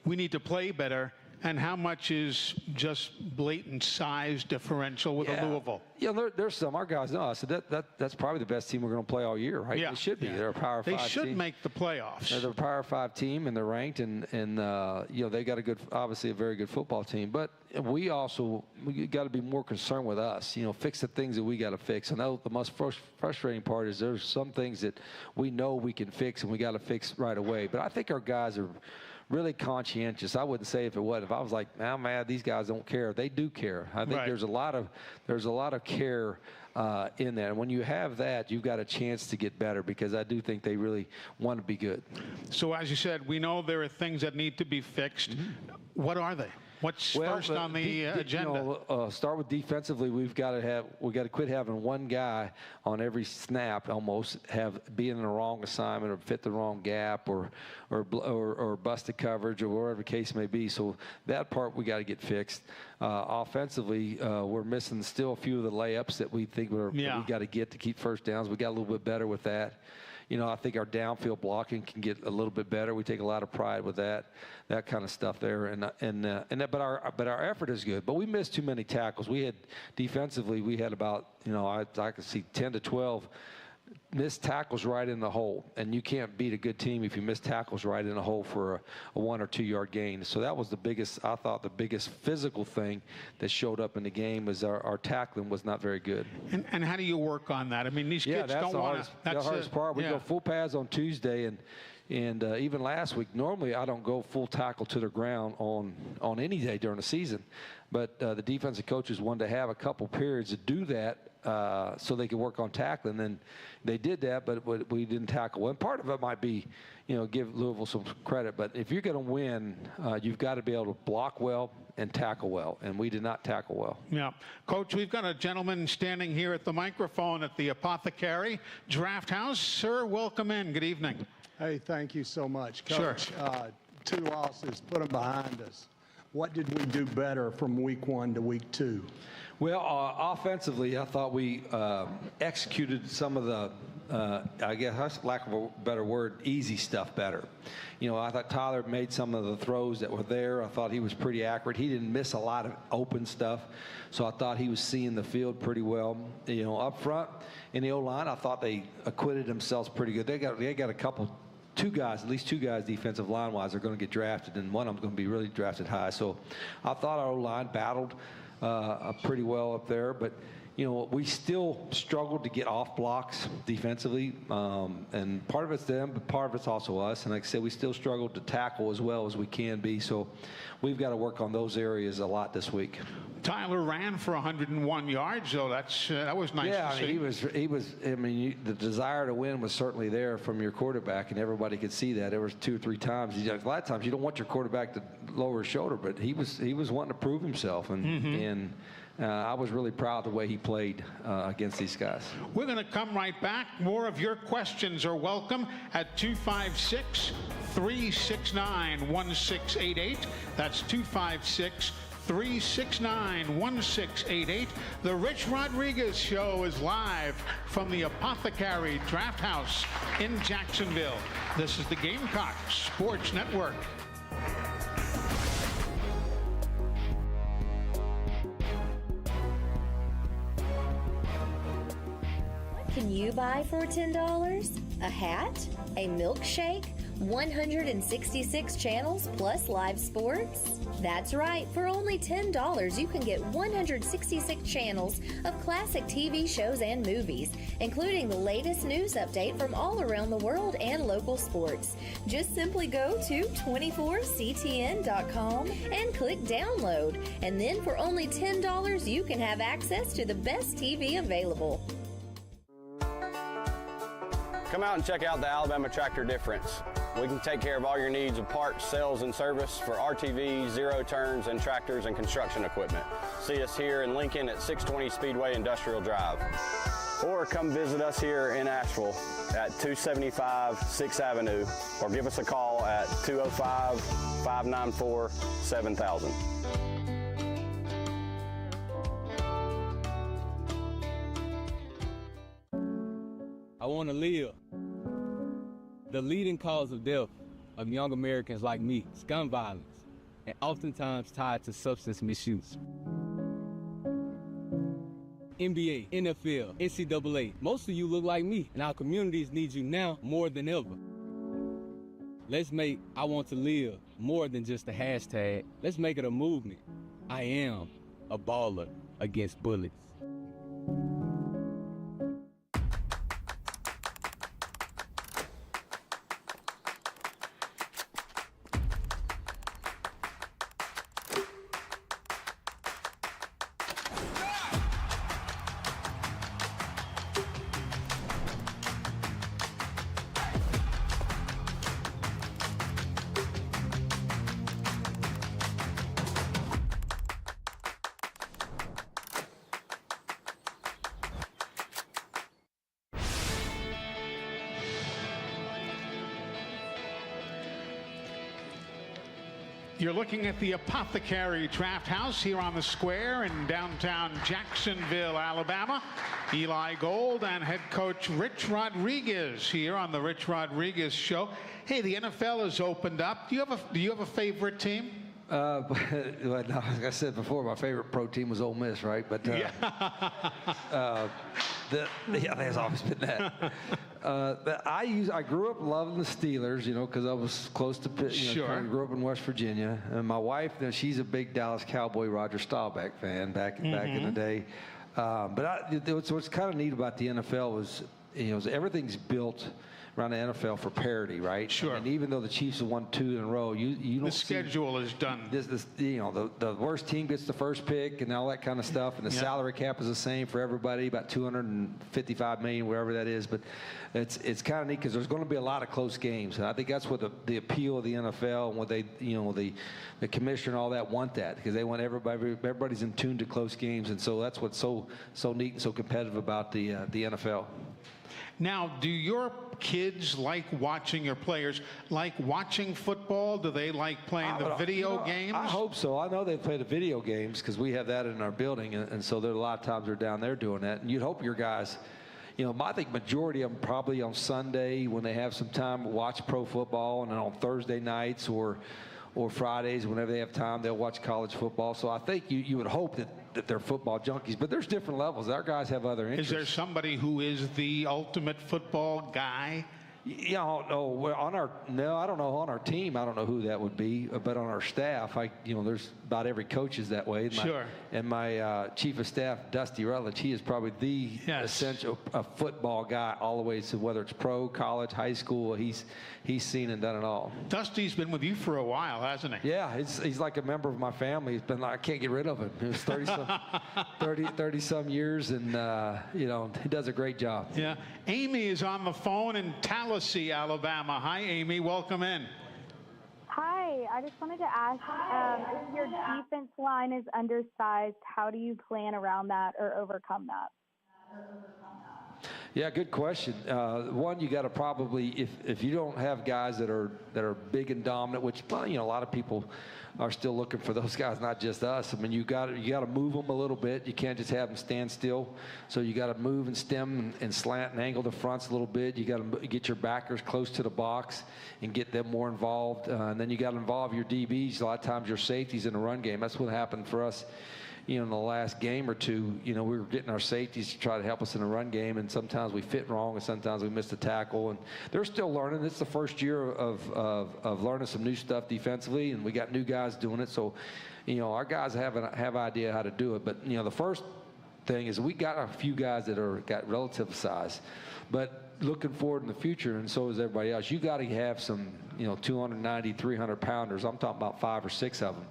we need to play better, and how much is just blatant size differential with the Louisville? There's some. Our guys know. I said that's probably the best team we're going to play all year, right? Yeah. They should be. They're a Power 5 team. They should make the playoffs. They're a Power 5 team, and they're ranked, and they got obviously a very good football team. But we got to be more concerned with us. Fix the things that we got to fix. I know the most frustrating part is there's some things that we know we can fix, and we got to fix right away. But I think our guys are really conscientious. I wouldn't say if I was like, I'm mad, these guys don't care. They do care. I think there's a lot of care in that. And when you have that, you've got a chance to get better, because I do think they really want to be good. So as you said, we know there are things that need to be fixed. Mm-hmm. What are they? What's first on the agenda? Start with defensively. We've got to quit having one guy on every snap, almost be in the wrong assignment or fit the wrong gap or busted coverage or whatever the case may be. So that part we got to get fixed. Offensively, we're missing still a few of the layups that we think we got to get to keep first downs. We got a little bit better with that. I think our downfield blocking can get a little bit better. We take a lot of pride with that kind of stuff there. But our effort is good. But we missed too many tackles. Defensively, we had about, I could see 10 to 12 missed tackles right in the hole. And you can't beat a good team if you miss tackles right in the hole for a 1 or 2 yard gain. So that was the biggest physical thing that showed up in the game was our tackling was not very good. And how do you work on that? I mean, these kids don't want to. That's the hardest part. We go full pads on Tuesday, and even last week, normally I don't go full tackle to the ground on any day during the season. But the defensive coaches wanted to have a couple periods to do that so they could work on tackling. And they did that, but we didn't tackle well. And part of it might be, give Louisville some credit. But if you're going to win, you've got to be able to block well and tackle well. And we did not tackle well. Yeah. Coach, we've got a gentleman standing here at the microphone at the Apothecary Draft House. Sir, welcome in. Good evening. Hey, thank you so much, Coach. Sure. 2 losses, put them behind us. What did we do better from week 1 to week 2? Well, offensively, I thought we executed some of the, I guess, lack of a better word, easy stuff better. I thought Tyler made some of the throws that were there. I thought he was pretty accurate. He didn't miss a lot of open stuff, so I thought he was seeing the field pretty well. Up front in the O-line, I thought they acquitted themselves pretty good. They got at least two guys defensive line-wise are going to get drafted, and one of them's going to be really drafted high. So I thought our O-line battled pretty well up there, but we still struggled to get off blocks defensively, and part of it's them, but part of it's also us. And like I said, we still struggled to tackle as well as we can be. So we've got to work on those areas a lot this week. Tyler ran for 101 yards, so that was nice to see. He was. I mean, the desire to win was certainly there from your quarterback, and everybody could see that. There was 2 or 3 times. A lot of times you don't want your quarterback to lower his shoulder, but he was wanting to prove himself, and I was really proud of the way he played against these guys. We're going to come right back. More of your questions are welcome at 256-369-1688. That's 256-369-1688. The Rich Rodriguez Show is live from the Apothecary Draft House in Jacksonville. This is the Gamecocks Sports Network. Can you buy for $10? A hat? A milkshake? 166 channels plus live sports? That's right, for only $10 you can get 166 channels of classic TV shows and movies, including the latest news update from all around the world and local sports. Just simply go to 24ctn.com and click download, and then for only $10 you can have access to the best TV available. Come out and check out the Alabama Tractor difference. We can take care of all your needs of parts, sales, and service for RTVs, zero turns, and tractors and construction equipment. See us here in Lincoln at 620 Speedway Industrial Drive. Or come visit us here in Asheville at 275 6th Avenue, or give us a call at 205-594-7000. I want to live. The leading cause of death of young Americans like me is gun violence, and oftentimes tied to substance misuse. NBA, NFL, NCAA, most of you look like me, and our communities need you now more than ever. Let's make I Want to Live more than just a hashtag. Let's make it a movement. I am a baller against bullets. You're looking at the Apothecary Draft House here on the square in downtown Jacksonville, Alabama. Eli Gold and head coach Rich Rodriguez here on the Rich Rodriguez Show. Hey, the NFL has opened up. Do you have a favorite team? Well, no, like I said before, my favorite pro team was Ole Miss, right? But there's always been that. But I grew up loving the Steelers, you know, because I was close to Pitt. Sure. I grew up in West Virginia, and my wife, she's a big Dallas Cowboy Roger Staubach fan back in the day. What's kind of neat about the NFL was, everything's built around the NFL for parity, right? Sure. And even though the Chiefs have won 2 in a row, you don't the schedule is done. The worst team gets the first pick and all that kind of stuff, and the salary cap is the same for everybody, about $255 million, wherever that is. But it's kind of neat because there's going to be a lot of close games, and I think that's what the appeal of the NFL and what they, the commissioner and all that want that, because they want everybody's in tune to close games, and so that's what's so neat and so competitive about the NFL. Now, do your kids like watching your players, like watching football? Do they like playing the video games? I hope so. I know they play the video games because we have that in our building, and so there are a lot of times they're down there doing that. And you'd hope your guys, I think majority of them probably on Sunday when they have some time watch pro football, and then on Thursday nights or Fridays, whenever they have time, they'll watch college football. So I think you would hope that they're football junkies, but there's different levels. Our guys have other interests. Is there somebody who is the ultimate football guy? Yeah, I don't know. I don't know on our team. I don't know who that would be, but on our staff, there's about every coach is that way. Sure. And my chief of staff, Dusty Rutledge, he is probably the essential football guy all the way to whether it's pro, college, high school. He's seen and done it all. Dusty's been with you for a while, hasn't he? Yeah, he's like a member of my family. He's been I can't get rid of him. It was 30 some years, and he does a great job. Yeah. Amy is on the phone in Tallahassee, Alabama. Hi, Amy. Welcome in. Hi. Hi, I just wanted to ask, if your defense line is undersized, how do you plan around that or overcome that? Yeah, good question. One, you got to probably, if you don't have guys that are big and dominant, which, well, you know, a lot of people are still looking for those guys, not just us. I mean, you got to move them a little bit. You can't just have them stand still. So you got to move and stem and slant and angle the fronts a little bit. You got to get your backers close to the box and get them more involved. And then you got to involve your DBs. A lot of times your safeties in the run game. That's what happened for us. You know, in the last game or two, you know, we were getting our safeties to try to help us in the run game, and sometimes we fit wrong, and sometimes we missed a tackle. And they're still learning. It's the first year of learning some new stuff defensively, and we got new guys doing it. So, you know, our guys have idea how to do it. But, you know, the first thing is we got a few guys that got relative size. But looking forward in the future, and so is everybody else, you got to have some, you know, 290, 300 pounders. I'm talking about 5 or 6 of them,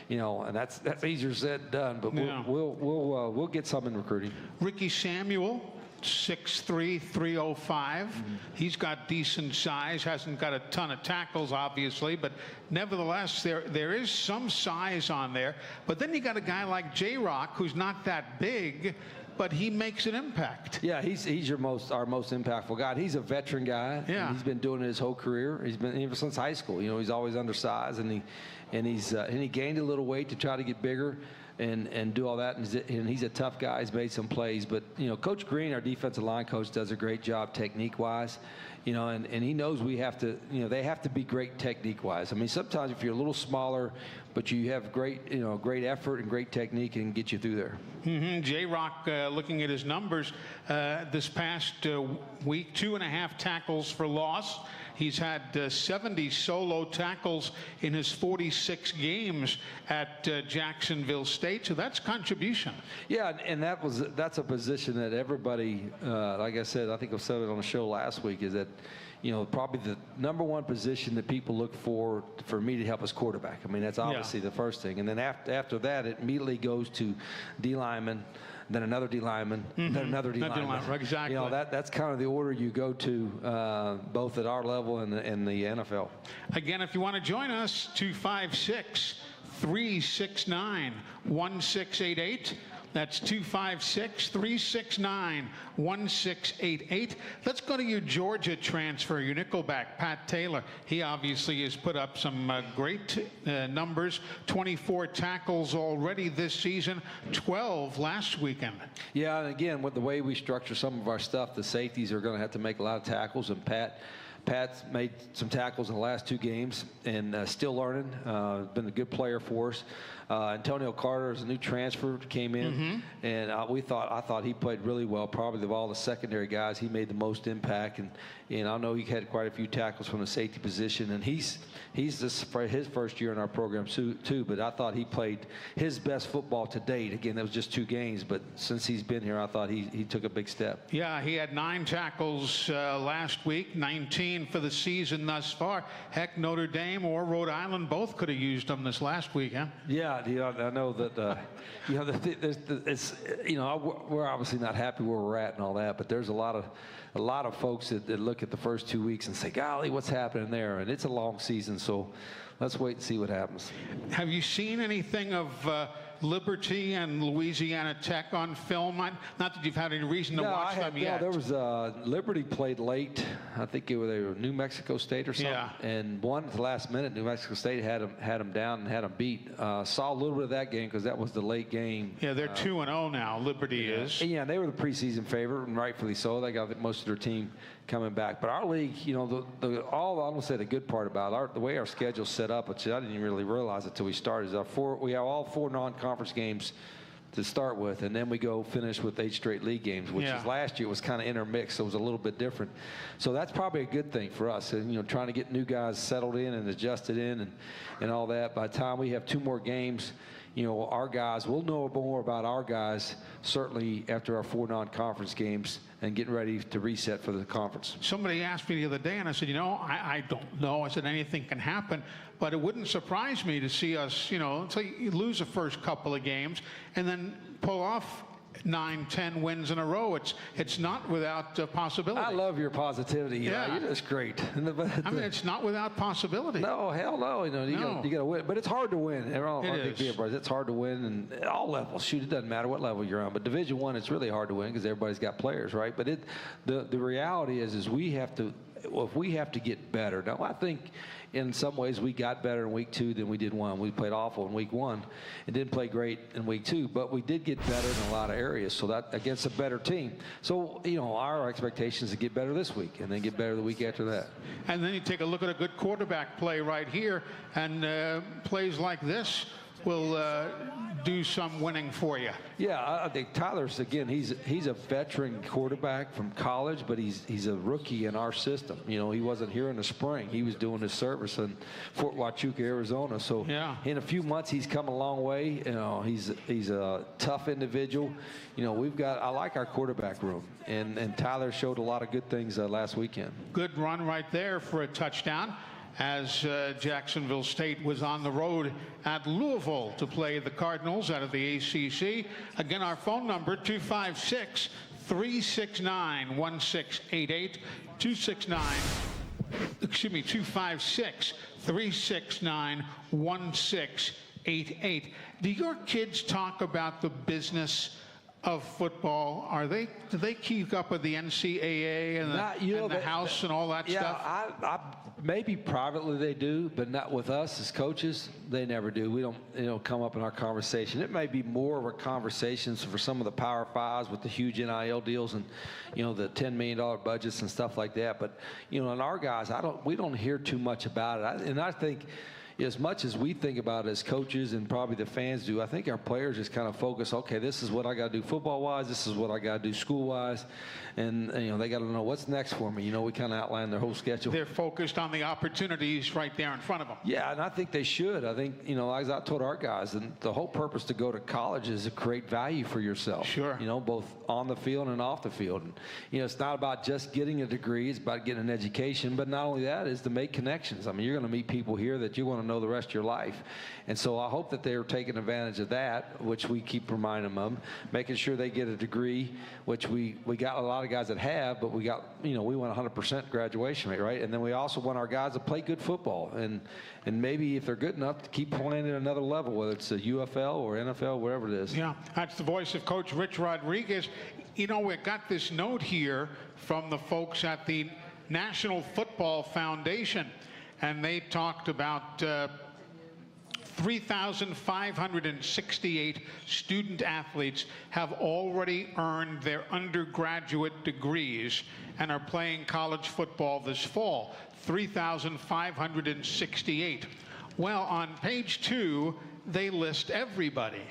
you know, and that's easier said than done. But we'll get some in recruiting. Ricky Samuel, 6'3", 305. He's got decent size. Hasn't got a ton of tackles, obviously, but nevertheless, there is some size on there. But then you got a guy like J-Rock, who's not that big, but he makes an impact. Yeah, he's our most impactful guy. He's a veteran guy. Yeah. He's been doing it his whole career. He's been ever since high school. You know, he's always undersized, and he gained a little weight to try to get bigger and do all that. And he's a tough guy. He's made some plays. But, you know, Coach Green, our defensive line coach, does a great job technique-wise. You know, and he knows we have to, you know, they have to be great technique-wise. I mean, sometimes if you're a little smaller, but you have great effort and great technique, and get you through there. J-Rock, looking at his numbers, this past week, 2.5 tackles for loss. He's had 70 solo tackles in his 46 games at Jacksonville State, so that's contribution. Yeah, and that's a position that everybody, like I said, I think I said it on the show last week, is that, you know, probably the #1 position that people look for me to help us quarterback. I mean, that's obviously the first thing. And then after that, it immediately goes to D lineman, then another D lineman, then another D lineman. Exactly. You know, that's kind of the order you go to, both at our level and the NFL. Again, if you want to join us, 256-369-1688. That's 256-369-1688. Let's go to your Georgia transfer, your nickelback, Pat Taylor. He obviously has put up some great numbers, 24 tackles already this season, 12 last weekend. Yeah, and again, with the way we structure some of our stuff, the safeties are going to have to make a lot of tackles, and Pat's made some tackles in the last 2 games and still learning. Been a good player for us. Antonio Carter is a new transfer, came in, and I thought he played really well. Probably of all the secondary guys, he made the most impact. And I know he had quite a few tackles from the safety position, and he's his first year in our program too. But I thought he played his best football to date. Again, that was just 2 games, but since he's been here, I thought he took a big step. Yeah, he had 9 tackles last week, 19 for the season thus far. Heck, Notre Dame or Rhode Island both could have used him this last week, huh? Yeah, I know that. We're obviously not happy where we're at and all that, but there's a lot of folks that look at the first 2 weeks and say, "Golly, what's happening there?" And it's a long season, so let's wait and see what happens. Have you seen anything of Liberty and Louisiana Tech on film? Not that you've had any reason to watch them yet. No, there was Liberty played late. I think they were New Mexico State or something. Yeah. And won at the last minute. New Mexico State had them down and had them beat. Saw a little bit of that game because that was the late game. Yeah, they're 2-0 now. Liberty is. Yeah, and they were the preseason favorite, and rightfully so. They got most of their team coming back. But our league, you know, I'm gonna say the good part about the way our schedule's set up, which I didn't even really realize until we started, is we have all 4 non-conference games to start with, and then we go finish with 8 straight league games, which is last year was kind of intermixed, so it was a little bit different. So that's probably a good thing for us, and, you know, trying to get new guys settled in and adjusted in and all that. By the time we have 2 more games, you know, our guys, we'll know more about our guys certainly after our 4 non-conference games and getting ready to reset for the conference. Somebody asked me the other day, and I said, you know, I don't know. I said, anything can happen, but it wouldn't surprise me to see us, you know, until you lose the first couple of games and then pull off 9, 10 wins in a row. It's not without possibility. I love your positivity. Yeah. You're just great. I mean, it's not without possibility. No, hell no. You got to win. But it's hard to win. It's hard to win, and at all levels. Shoot, it doesn't matter what level you're on. But Division I, it's really hard to win because everybody's got players, right? But the reality is we have to. Well, if we have to get better. Now, I think in some ways we got better in week 2 than we did 1. We played awful in week 1 and didn't play great in week 2, but we did get better in a lot of areas, so that against a better team. So, our expectation is to get better this week and then get better the week after that. And then you take a look at a good quarterback play right here, and plays like this will do some winning for you. Yeah, I think Tyler's, again, he's a veteran quarterback from college, but he's a rookie in our system. He wasn't here in the spring. He was doing his service in Fort Huachuca, Arizona. So in a few months, he's come a long way. He's a tough individual. I like our quarterback room, and Tyler showed a lot of good things last weekend. Good run right there for a touchdown, as Jacksonville State was on the road at Louisville to play the Cardinals out of the ACC. Again, our phone number, 256-369-1688, 256-369-1688. Do your kids talk about the business of football? Do they keep up with the NCAA and the House and all that stuff? I maybe privately they do, but not with us as coaches. They never do. We don't come up in our conversation. It may be more of a conversation for some of the Power Fives with the huge NIL deals and the $10 million budgets and stuff like that. But in our guys, we don't hear too much about it. And I think, as much as we think about it as coaches and probably the fans do, I think our players just kind of focus, okay, this is what I got to do football-wise, this is what I got to do school-wise, and they got to know what's next for me. We kind of outline their whole schedule. They're focused on the opportunities right there in front of them. Yeah, and I think they should. I think, as I told our guys, and the whole purpose to go to college is to create value for yourself. Sure. Both on the field and off the field. And, it's not about just getting a degree, it's about getting an education, but not only that, is to make connections. I mean, you're going to meet people here that you want to know the rest of your life. And so I hope that they're taking advantage of that, which we keep reminding them, making sure they get a degree, which we got a lot of guys that have, but we want 100% graduation rate, right? And then we also want our guys to play good football, and maybe if they're good enough to keep playing at another level, whether it's a UFL or NFL, wherever it is. Yeah, that's the voice of Coach Rich Rodriguez. We got this note here from the folks at the National Football Foundation, and they talked about 3,568 student athletes have already earned their undergraduate degrees and are playing college football this fall. 3,568. Well, on page 2, they list everybody.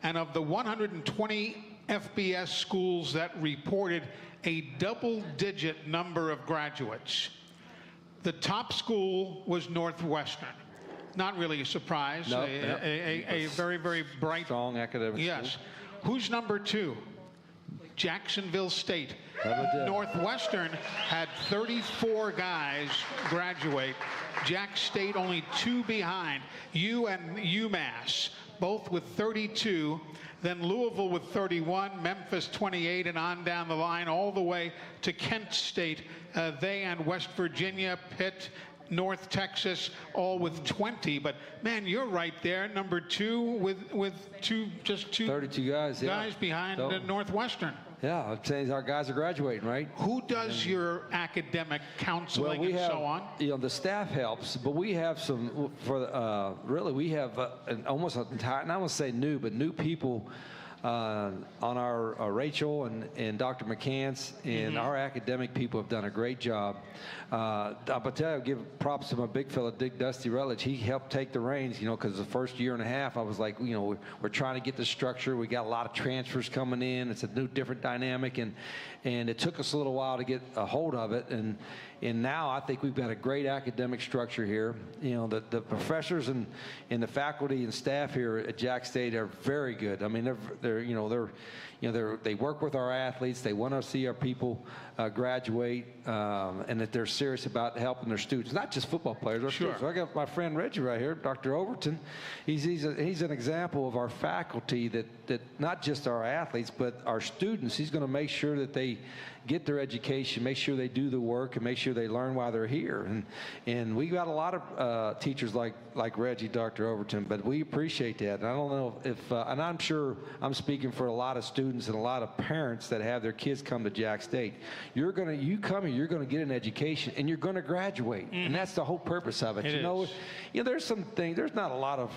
And of the 120 FBS schools that reported a double-digit number of graduates, the top school was Northwestern. Not really a surprise. No, a very, very bright, strong academic yes. school. Who's number 2? Jacksonville State. Northwestern had 34 guys graduate. Jack State only 2 behind. U and UMass, both with 32. Then Louisville with 31, Memphis 28, and on down the line all the way to Kent State. They and West Virginia, Pitt, North Texas, all with 20. But man, you're right there, number 2 with 32 guys behind Northwestern. Yeah, I'm saying our guys are graduating, right? Who does your academic counseling and so on? The staff helps, but we have some we have almost an entire, and I won't say new, but new people on our Rachel and Dr. McCants, and our academic people have done a great job. I'll tell you, give props to my big fella, Dick Dusty Rutledge. He helped take the reins, because the first year and a half, I was like, we're trying to get the structure. We got a lot of transfers coming in. It's a new, different dynamic, and it took us a little while to get a hold of it. And now I think we've got a great academic structure here. The professors and the faculty and staff here at Jack State are very good. I mean, they work with our athletes. They want to see our people graduate, and that they're serious about helping their students, not just football players. Our students. I got my friend Reggie right here, Dr. Overton. He's an example of our faculty that not just our athletes, but our students. He's going to make sure that they get their education, make sure they do the work, and make sure they learn why they're here. And we got a lot of teachers like Reggie, Dr. Overton, but we appreciate that. And I don't know if, and I'm sure I'm speaking for a lot of students and a lot of parents that have their kids come to Jack State. You come here, you're going to get an education, and you're going to graduate, and that's the whole purpose of it. You know, there's some things. There's not a lot of,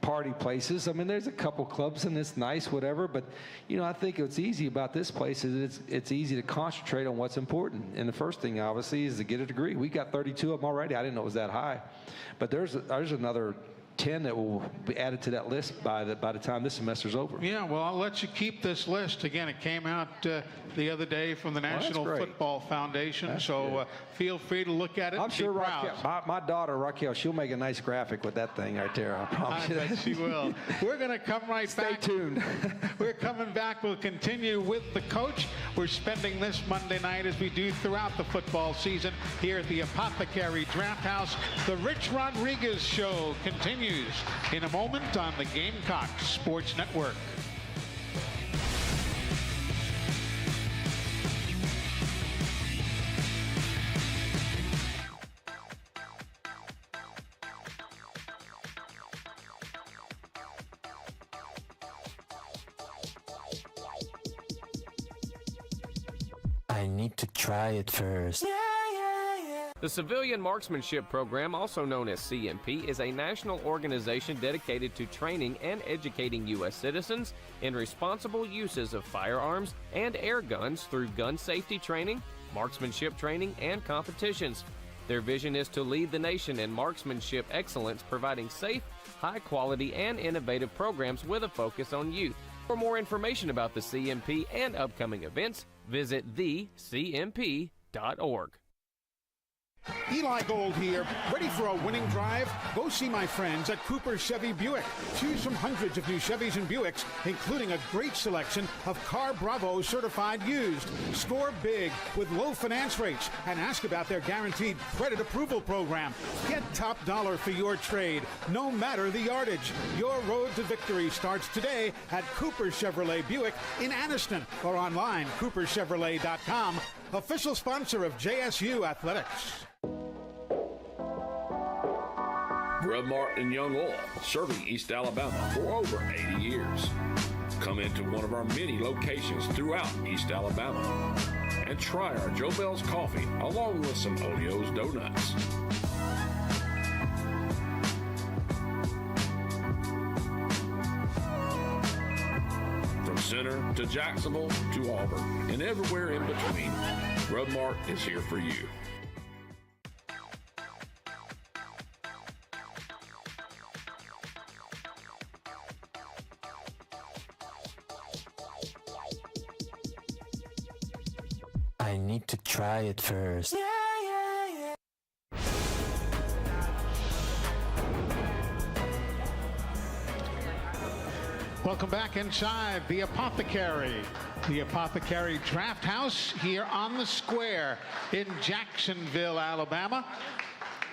party places. I mean, there's a couple clubs and it's nice, whatever, but I think what's easy about this place is it's easy to concentrate on what's important. And the first thing, obviously, is to get a degree. We got 32 of them already. I didn't know it was that high, but there's another 10 that will be added to that list by the time this semester's over. Yeah, well, I'll let you keep this list. Again, it came out the other day from the National Football Foundation, so feel free to look at it. I'm sure Raquel, my daughter Raquel, she'll make a nice graphic with that thing right there. I promise you. I bet she will. We're going to come back. Stay tuned. We're coming back. We'll continue with the coach. We're spending this Monday night, as we do throughout the football season, here at the Apothecary Draft House. The Rich Rodriguez Show continues in a moment on the Gamecocks Sports Network. I need to try it first. The Civilian Marksmanship Program, also known as CMP, is a national organization dedicated to training and educating U.S. citizens in responsible uses of firearms and air guns through gun safety training, marksmanship training, and competitions. Their vision is to lead the nation in marksmanship excellence, providing safe, high-quality, and innovative programs with a focus on youth. For more information about the CMP and upcoming events, visit thecmp.org. Eli Gold here, ready for a winning drive? Go see my friends at Cooper Chevy Buick. Choose from hundreds of new Chevys and Buicks, including a great selection of Car Bravo certified used. Score big with low finance rates and ask about their guaranteed credit approval program. Get top dollar for your trade, no matter the yardage. Your road to victory starts today at Cooper Chevrolet Buick in Anniston or online, cooperchevrolet.com. Official sponsor of JSU Athletics. Grub Mart and Young Oil, serving East Alabama for over 80 years. Come into one of our many locations throughout East Alabama and try our Joe Bell's coffee along with some Olio's donuts. From Center to Jacksonville to Auburn and everywhere in between, Grub Mart is here for you. I need to try it first. Welcome back inside the Apothecary Draft House here on the square in Jacksonville, Alabama.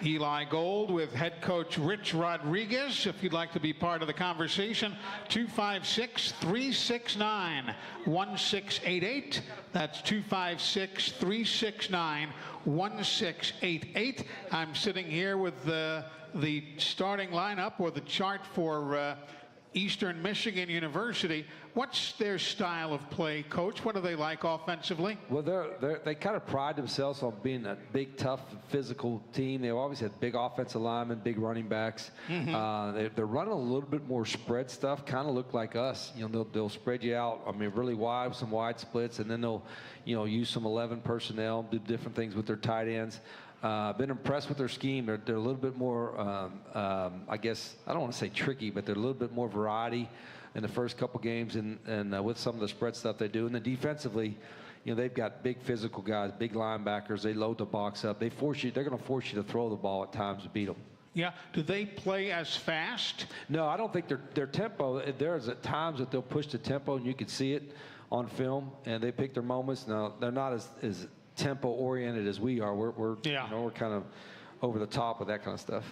Eli Gold with head coach Rich Rodriguez. If you'd like to be part of the conversation, 256-369-1688. That's 256-369-1688. I'm sitting here with the starting lineup, or the chart for Eastern Michigan University. What's their style of play, Coach? What are they like offensively? Well, they kind of pride themselves on being a big, tough, physical team. They've always had big offensive linemen, big running backs. They're running a little bit more spread stuff, kind of look like us. They'll spread you out, really wide, with some wide splits, and then they'll, use some 11 personnel, do different things with their tight ends. Been impressed with their scheme. They're a little bit more, I guess, I don't want to say tricky, but they're a little bit more variety in the first couple games and with some of the spread stuff they do. And then defensively, they've got big physical guys, big linebackers. They load the box up. They're going to force you to throw the ball at times to beat them. Yeah. Do they play as fast? No, I don't think their tempo. There's at times that they'll push the tempo, and you can see it on film, and they pick their moments. Now, they're not as tempo-oriented as we are. We're you know, we're kind of over the top with that kind of stuff.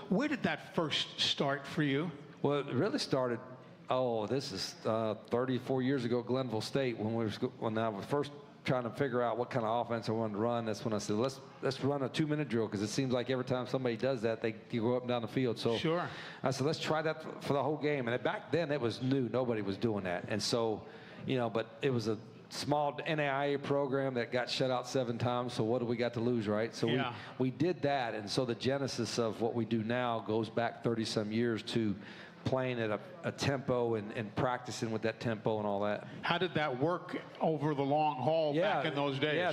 Where did that first start for you? Well, it really started, this is 34 years ago at Glenville State, when I was first trying to figure out what kind of offense I wanted to run. That's when I said, let's run a 2-minute drill, because it seems like every time somebody does that, they go up and down the field. So sure. I said, let's try that for the whole game. And back then, it was new. Nobody was doing that. And so, you know, but it was a small NAIA program that got shut out 7 times, so what do we got to lose, right? So we did that, and so the genesis of what we do now goes back 30-some years to playing at a tempo and practicing with that tempo and all that. How did that work over the long haul back in those days? Yeah,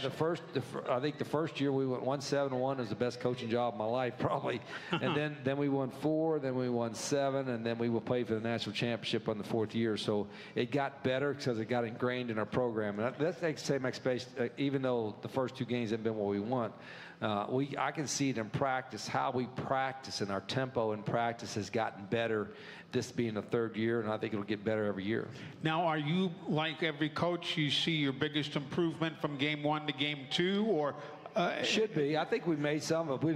I think the first year we went 1-7-1 was the best coaching job of my life, probably. And then we won 4, then we won 7, and then we will play for the national championship on the 4th year. So it got better because it got ingrained in our program. And that's the same expectation, even though the first 2 games haven't been what we want. I can see it in practice, how we practice, and our tempo in practice has gotten better, this being the 3rd year, and I think it'll get better every year. Now, are you, like every coach, you see your biggest improvement from game 1 to game 2, or? Should be. I think we made some of it. We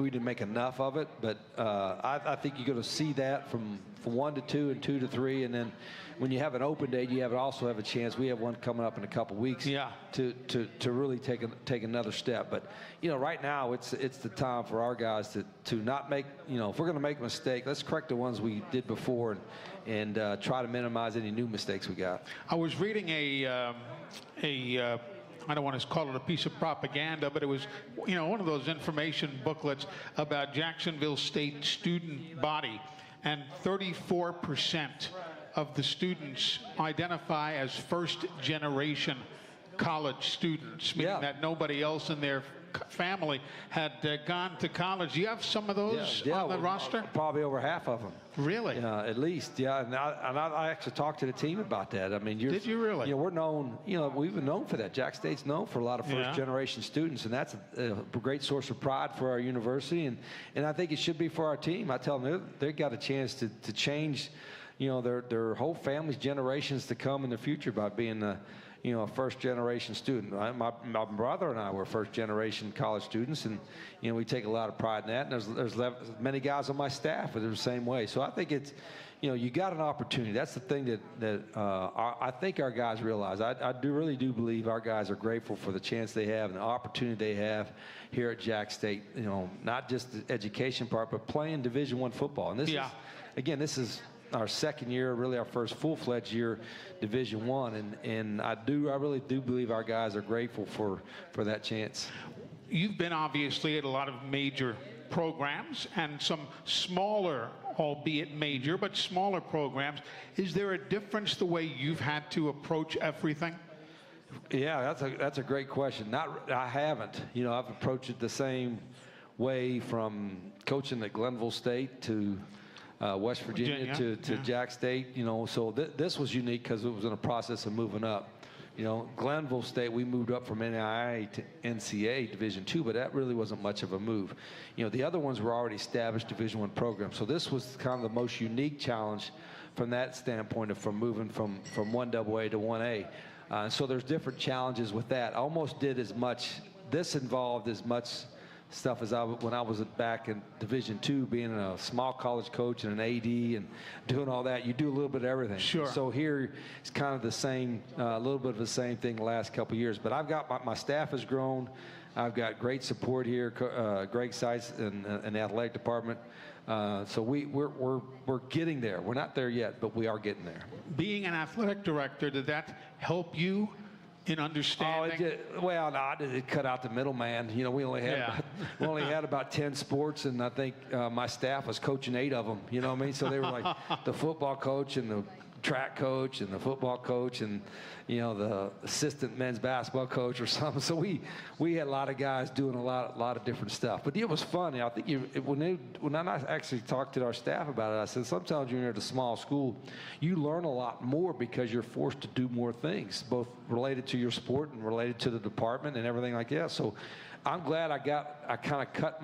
didn't make enough of it, but I think you're going to see that from 1 to 2 and 2 to 3, and then when you have an open day, you also have a chance. We have one coming up in a couple weeks to really take another step. But you know, right now it's the time for our guys to not make, you know, if we're going to make a mistake, let's correct the ones we did before and try to minimize any new mistakes we got. I was reading I don't want to call it a piece of propaganda, but it was, you know, one of those information booklets about Jacksonville State student body, and 34% of the students identify as first-generation college students, meaning that nobody else in their family had gone to college. Do you have some of those on the roster? Probably over half of them. Really? At least, yeah. And I actually talked to the team about that. I mean, did you really? You know, we're known. You know, we've been known for that. Jack State's known for a lot of first-generation students, and that's a great source of pride for our university. And I think it should be for our team. I tell them they've got a chance to change, you know, their whole family's generations to come in the future by being a first-generation student. My brother and I were first-generation college students, and you know, we take a lot of pride in that. And there's many guys on my staff that are the same way. So I think it's, you know, you got an opportunity. That's the thing that I think our guys realize. I really do believe our guys are grateful for the chance they have and the opportunity they have here at Jack State. You know, not just the education part, but playing Division I football. And this is our 2nd year, really our first full-fledged year, Division I, and I really do believe our guys are grateful for that chance. You've been obviously at a lot of major programs and some smaller, albeit major, but smaller programs. Is there a difference the way you've had to approach everything? Yeah, that's a great question. I haven't. You know, I've approached it the same way from coaching at Glenville State to West Virginia to Jack State, you know, so this was unique because it was in a process of moving up. You know, Glenville State, we moved up from NAIA to NCAA Division II, but that really wasn't much of a move. You know, the other ones were already established Division I programs, so this was kind of the most unique challenge from that standpoint of moving from 1AA to 1A. So there's different challenges with that. I almost did as much, this involved as much stuff as when I was back in Division II, being a small college coach and an AD and doing all that. You do a little bit of everything. Sure. So here it's kind of the same, a little bit of the same thing the last couple of years. But I've got my staff has grown. I've got great support here, Greg Seitz and the athletic department. So we're getting there. We're not there yet, but we are getting there. Being an athletic director, did that help you in understanding? It cut out the middleman. You know, we only had about 10 sports, and I think my staff was coaching 8 of them. You know what I mean? So they were like the football coach and the track coach and the football coach and, you know, the assistant men's basketball coach or something. So we had a lot of guys doing a lot of different stuff. But it was fun. I think when I actually talked to our staff about it, I said sometimes when you're at a small school, you learn a lot more because you're forced to do more things, both related to your sport and related to the department and everything like that. So I'm glad I kind of cut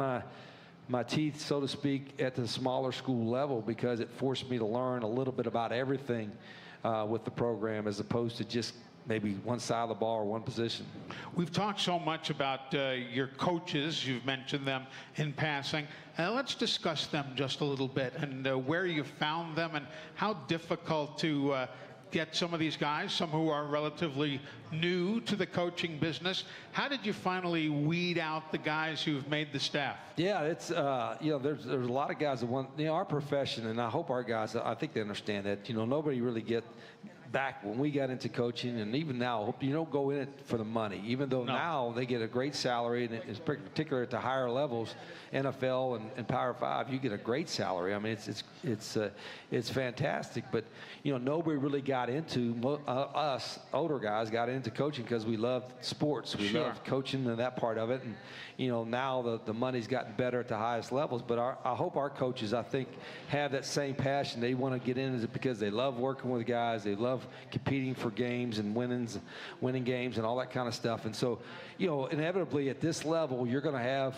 my teeth, so to speak, at the smaller school level because it forced me to learn a little bit about everything with the program as opposed to just maybe one side of the ball or one position. We've talked so much about your coaches. You've mentioned them in passing. Let's discuss them just a little bit and where you found them and how difficult to get some of these guys, some who are relatively new to the coaching business. How did you finally weed out the guys who've made the staff? Yeah, it's there's a lot of guys that want our profession, and I hope our guys, I think they understand that. Nobody really get back when we got into coaching, and even now, you don't go in it for the money. Even though now they get a great salary, and it's particular at the higher levels, NFL and Power 5, you get a great salary. I mean, it's fantastic. But nobody really got into us older guys got into coaching because we loved sports. We loved coaching and that part of it. And now the money's gotten better at the highest levels. But I hope our coaches, I think, have that same passion. They want to get into it because they love working with guys. They love competing for games and winning games and all that kind of stuff. And so, inevitably at this level, you're going to have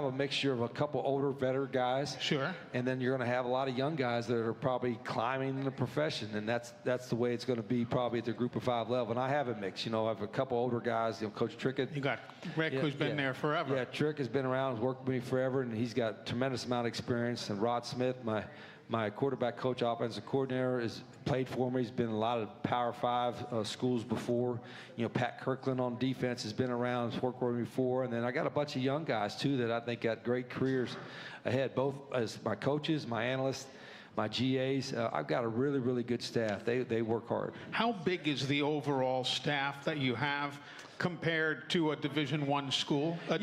a mixture of a couple older, veteran guys. Sure. And then you're going to have a lot of young guys that are probably climbing in the profession, and that's the way it's going to be probably at the Group of 5 level. And I have a mix. I have a couple older guys. Coach Trickett. You got Rick, who's been there forever. Yeah, Trick has been around, has worked with me forever, and he's got a tremendous amount of experience. And Rod Smith, my quarterback coach, offensive coordinator, has played for me. He's been in a lot of Power 5 schools before. Pat Kirkland on defense has been around, has worked with me before. And then I got a bunch of young guys, too, that I think got great careers ahead, both as my coaches, my analysts, my GAs. I've got a really, really good staff. They work hard. How big is the overall staff that you have compared to a Division I school? If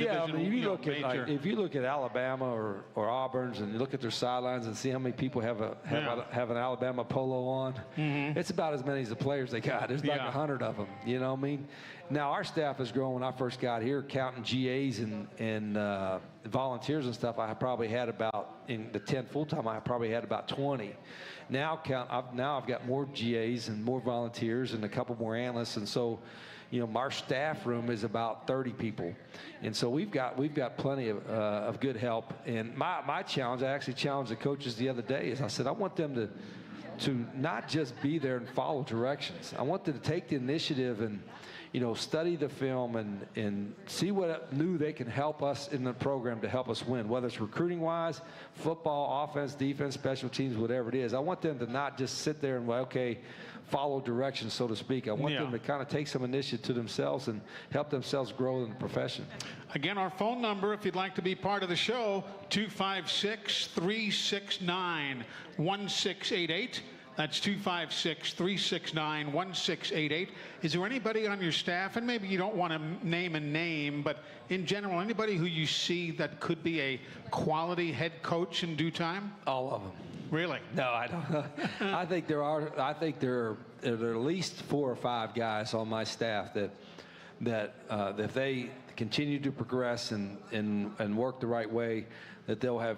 you look at Alabama or Auburn's and you look at their sidelines and see how many people have an Alabama polo on, it's about as many as the players they got. There's like 100 of them. You know what I mean? Now our staff has grown. When I first got here, counting GAs and volunteers and stuff, I probably had about, in the 10 full-time, I probably had about 20. Now I've got more GAs and more volunteers and a couple more analysts, and so our staff room is about 30 people, and so we've got plenty of good help. And my challenge, I actually challenged the coaches the other day, is I said I want them to not just be there and follow directions. I want them to take the initiative and study the film and see what new they can help us in the program to help us win, whether it's recruiting-wise, football, offense, defense, special teams, whatever it is. I want them to not just sit there and, follow directions, so to speak. I want them to kind of take some initiative to themselves and help themselves grow in the profession. Again, our phone number, if you'd like to be part of the show, 256-369-1688. That's 256-369-1688. Is there anybody on your staff, and maybe you don't want to name a name, but in general, anybody who you see that could be a quality head coach in due time? All of them. Really? No, I don't. I think there are at least 4 or 5 guys on my staff that if they continue to progress and work the right way, that they'll have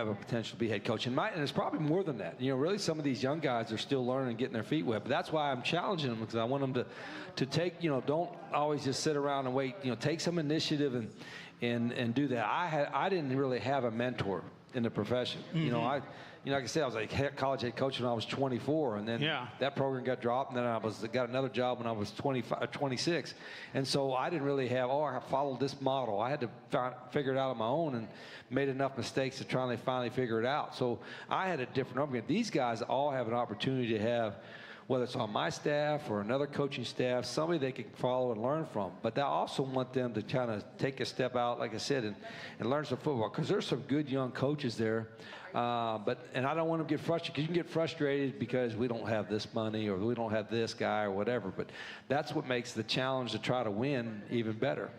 a potential to be head coach. And it's probably more than that. Really some of these young guys are still learning and getting their feet wet. But that's why I'm challenging them, because I want them to take, don't always just sit around and wait. Take some initiative and do that. I didn't really have a mentor in the profession. Like I said, I was a college head coach when I was 24, and then that program got dropped, and then I got another job when I was 26. And so I didn't really have, I followed this model. I had to figure it out on my own and made enough mistakes to try and finally figure it out. So I had a different upbringing. These guys all have an opportunity to have, whether it's on my staff or another coaching staff, somebody they can follow and learn from. But I also want them to kind of take a step out, like I said, and learn some football, because there's some good young coaches there. And I don't want them to get frustrated, because you can get frustrated because we don't have this money or we don't have this guy or whatever. But that's what makes the challenge to try to win even better.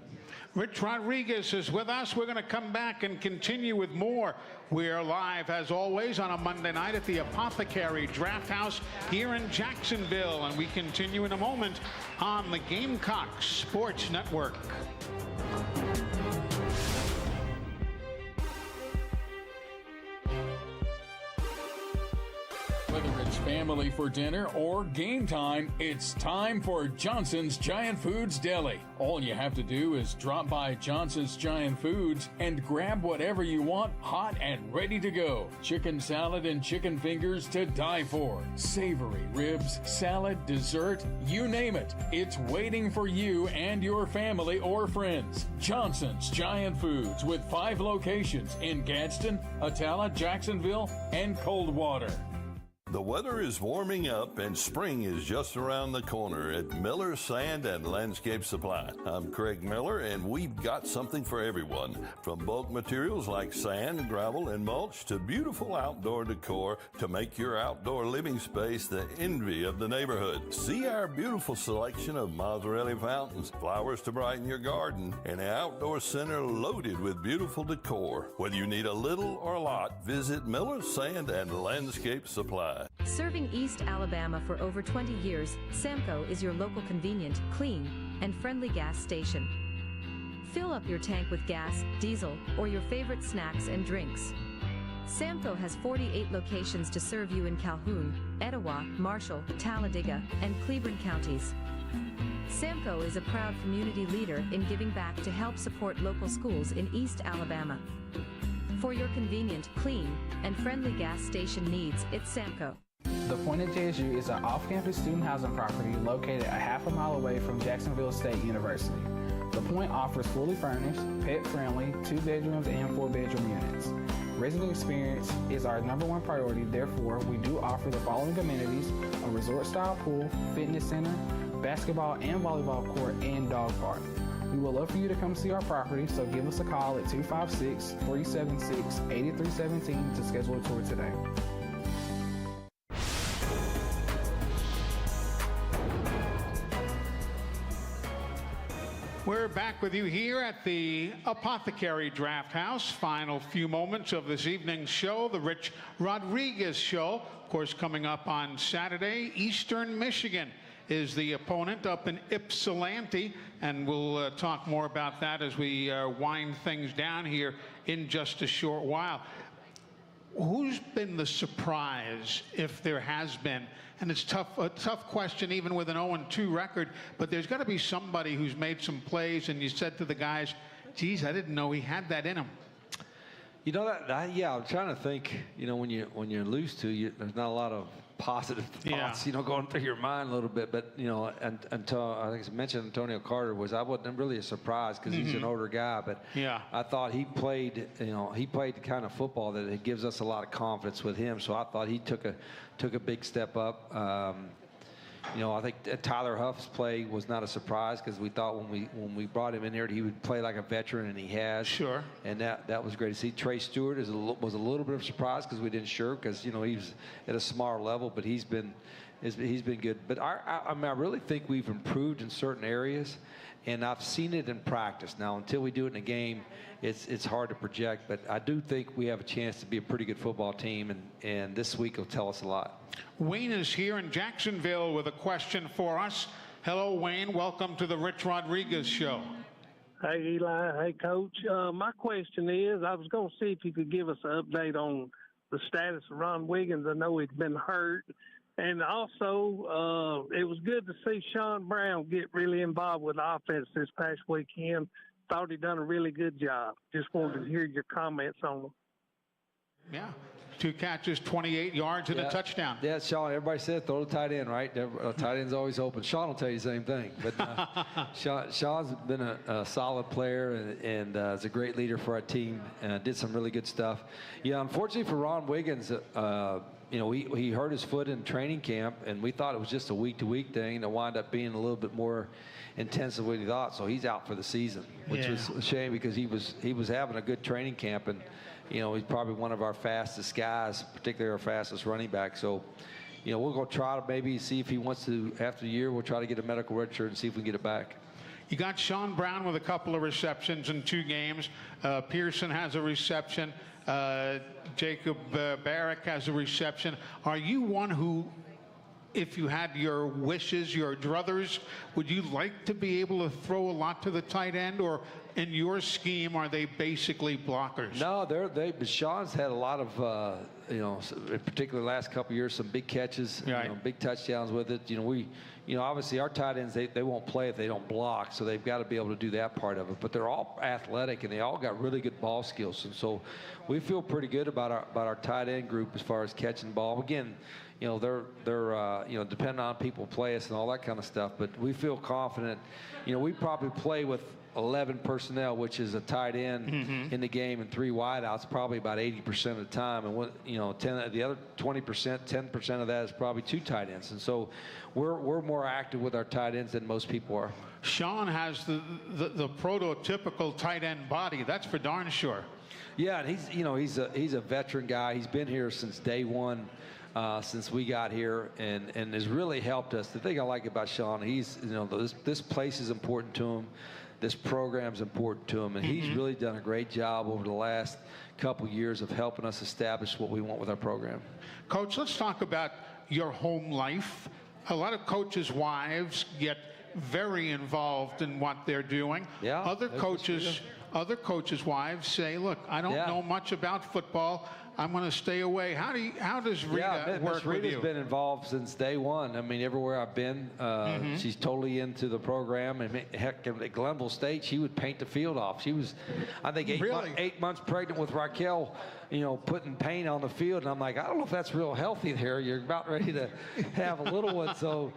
Rich Rodriguez is with us. We're going to come back and continue with more. We're live, as always, on a Monday night at the Apothecary Draft House here in Jacksonville. And we continue in a moment on the Gamecocks Sports Network. Whether it's family for dinner or game time, it's time for Johnson's Giant Foods Deli. All you have to do is drop by Johnson's Giant Foods and grab whatever you want hot and ready to go. Chicken salad and chicken fingers to die for. Savory ribs, salad, dessert, you name it. It's waiting for you and your family or friends. Johnson's Giant Foods with 5 locations in Gadsden, Atala, Jacksonville, and Coldwater. The weather is warming up and spring is just around the corner at Miller Sand and Landscape Supply. I'm Craig Miller and we've got something for everyone. From bulk materials like sand, gravel, and mulch to beautiful outdoor decor to make your outdoor living space the envy of the neighborhood. See our beautiful selection of Mazzarelli fountains, flowers to brighten your garden, and an outdoor center loaded with beautiful decor. Whether you need a little or a lot, visit Miller Sand and Landscape Supply. Serving East Alabama for over 20 years, Samco is your local convenient, clean, and friendly gas station. Fill up your tank with gas, diesel, or your favorite snacks and drinks. Samco has 48 locations to serve you in Calhoun, Etowah, Marshall, Talladega, and Cleveland counties. Samco is a proud community leader in giving back to help support local schools in East Alabama. For your convenient, clean, and friendly gas station needs, it's Samco. The Point at JSU is an off-campus student housing property located a half a mile away from Jacksonville State University. The Point offers fully furnished, pet-friendly, 2 bedrooms and 4 bedroom units. Resident experience is our #1 priority, therefore we do offer the following amenities: a resort-style pool, fitness center, basketball and volleyball court, and dog park. We would love for you to come see our property, so give us a call at 256-376-8317 to schedule a tour today. We're back with you here at the Apothecary Draft House. Final few moments of this evening's show, the Rich Rodriguez Show. Of course, coming up on Saturday, Eastern Michigan is the opponent up in Ypsilanti, and we'll talk more about that as we wind things down here in just a short while. Who's been the surprise, if there has been? And it's a tough question even with an 0-2 record, but there's got to be somebody who's made some plays and you said to the guys, geez, I didn't know he had that in him. You know, yeah, I'm trying to think, you know, when you lose to, there's not a lot of positive thoughts, you know, going through your mind a little bit. But, you know, until I think I mentioned Antonio Carter I wasn't really a surprise because he's an older guy. But I thought he played, you know, he played the kind of football that it gives us a lot of confidence with him. So I thought he took a big step up. You know, I think Tyler Huff's play was not a surprise because we thought when we brought him in here he would play like a veteran, and he has. Sure. And that was great to see. Trey Stewart was a little bit of a surprise because we didn't because you know he was at a smaller level, but he's been good. But I mean, I really think we've improved in certain areas, and I've seen it in practice. Now, until we do it in a game, it's hard to project. But I do think we have a chance to be a pretty good football team, and this week will tell us a lot. Wayne is here in Jacksonville with a question for us. Hello, Wayne. Welcome to the Rich Rodriguez Show. Hey, Eli. Hey, Coach. My question is, I was going to see if you could give us an update on the status of Ron Wiggins. I know he's been hurt. And also, it was good to see Sean Brown get really involved with the offense this past weekend. Thought he done a really good job. Just wanted to hear your comments on him. Yeah. 2 catches, 28 yards, and a touchdown. Yeah, Sean, everybody said throw the tight end, right? Tight end's always open. Sean will tell you the same thing. But Sean's been a solid player and is a great leader for our team and did some really good stuff. Yeah, unfortunately for Ron Wiggins, you know, he hurt his foot in training camp, and we thought it was just a week-to-week thing, and it wound up being a little bit more intense than we thought. So he's out for the season, which was a shame because he was having a good training camp, and you know, he's probably one of our fastest guys, particularly our fastest running back. So, you know, we're going to try to maybe see if he wants to, after the year, we'll try to get a medical red shirt and see if we can get it back. You got Sean Brown with a couple of receptions in 2 games. Pearson has a reception. Jacob Barrick has a reception. Are you one who, if you had your wishes, your druthers, would you like to be able to throw a lot to the tight end, or in your scheme, are they basically blockers? No, but Sean's had a lot of, in particular last couple of years, some big catches, big touchdowns with it. Obviously our tight ends, they won't play if they don't block, so they've got to be able to do that part of it. But they're all athletic, and they all got really good ball skills. And so we feel pretty good about our tight end group as far as catching the ball. Again, they're depending on people play us and all that kind of stuff. But we feel confident. We probably play with 11 personnel, which is a tight end in the game, and 3 wideouts probably about 80% of the time. And the other 20%, 10% of that is probably 2 tight ends. And so we're more active with our tight ends than most people are. Sean has the prototypical tight end body. That's for darn sure. Yeah, and he's a veteran guy. He's been here since day one. Since we got here, and has really helped us. The thing I like about Sean, this place is important to him. This program's important to him, and he's really done a great job over the last couple years of helping us establish what we want with our program. Coach, let's talk about your home life. A lot of coaches' wives get very involved in what they're doing. Yeah. Other coaches' wives say, "Look, I don't know much about football. I'm going to stay away." How does Rita work with you? Rita's been involved since day one. I mean, everywhere I've been, she's totally into the program. And heck, at Glenville State, she would paint the field off. She was, I think, 8 months pregnant with Raquel, putting paint on the field. And I'm like, I don't know if that's real healthy there. You're about ready to have a little one. So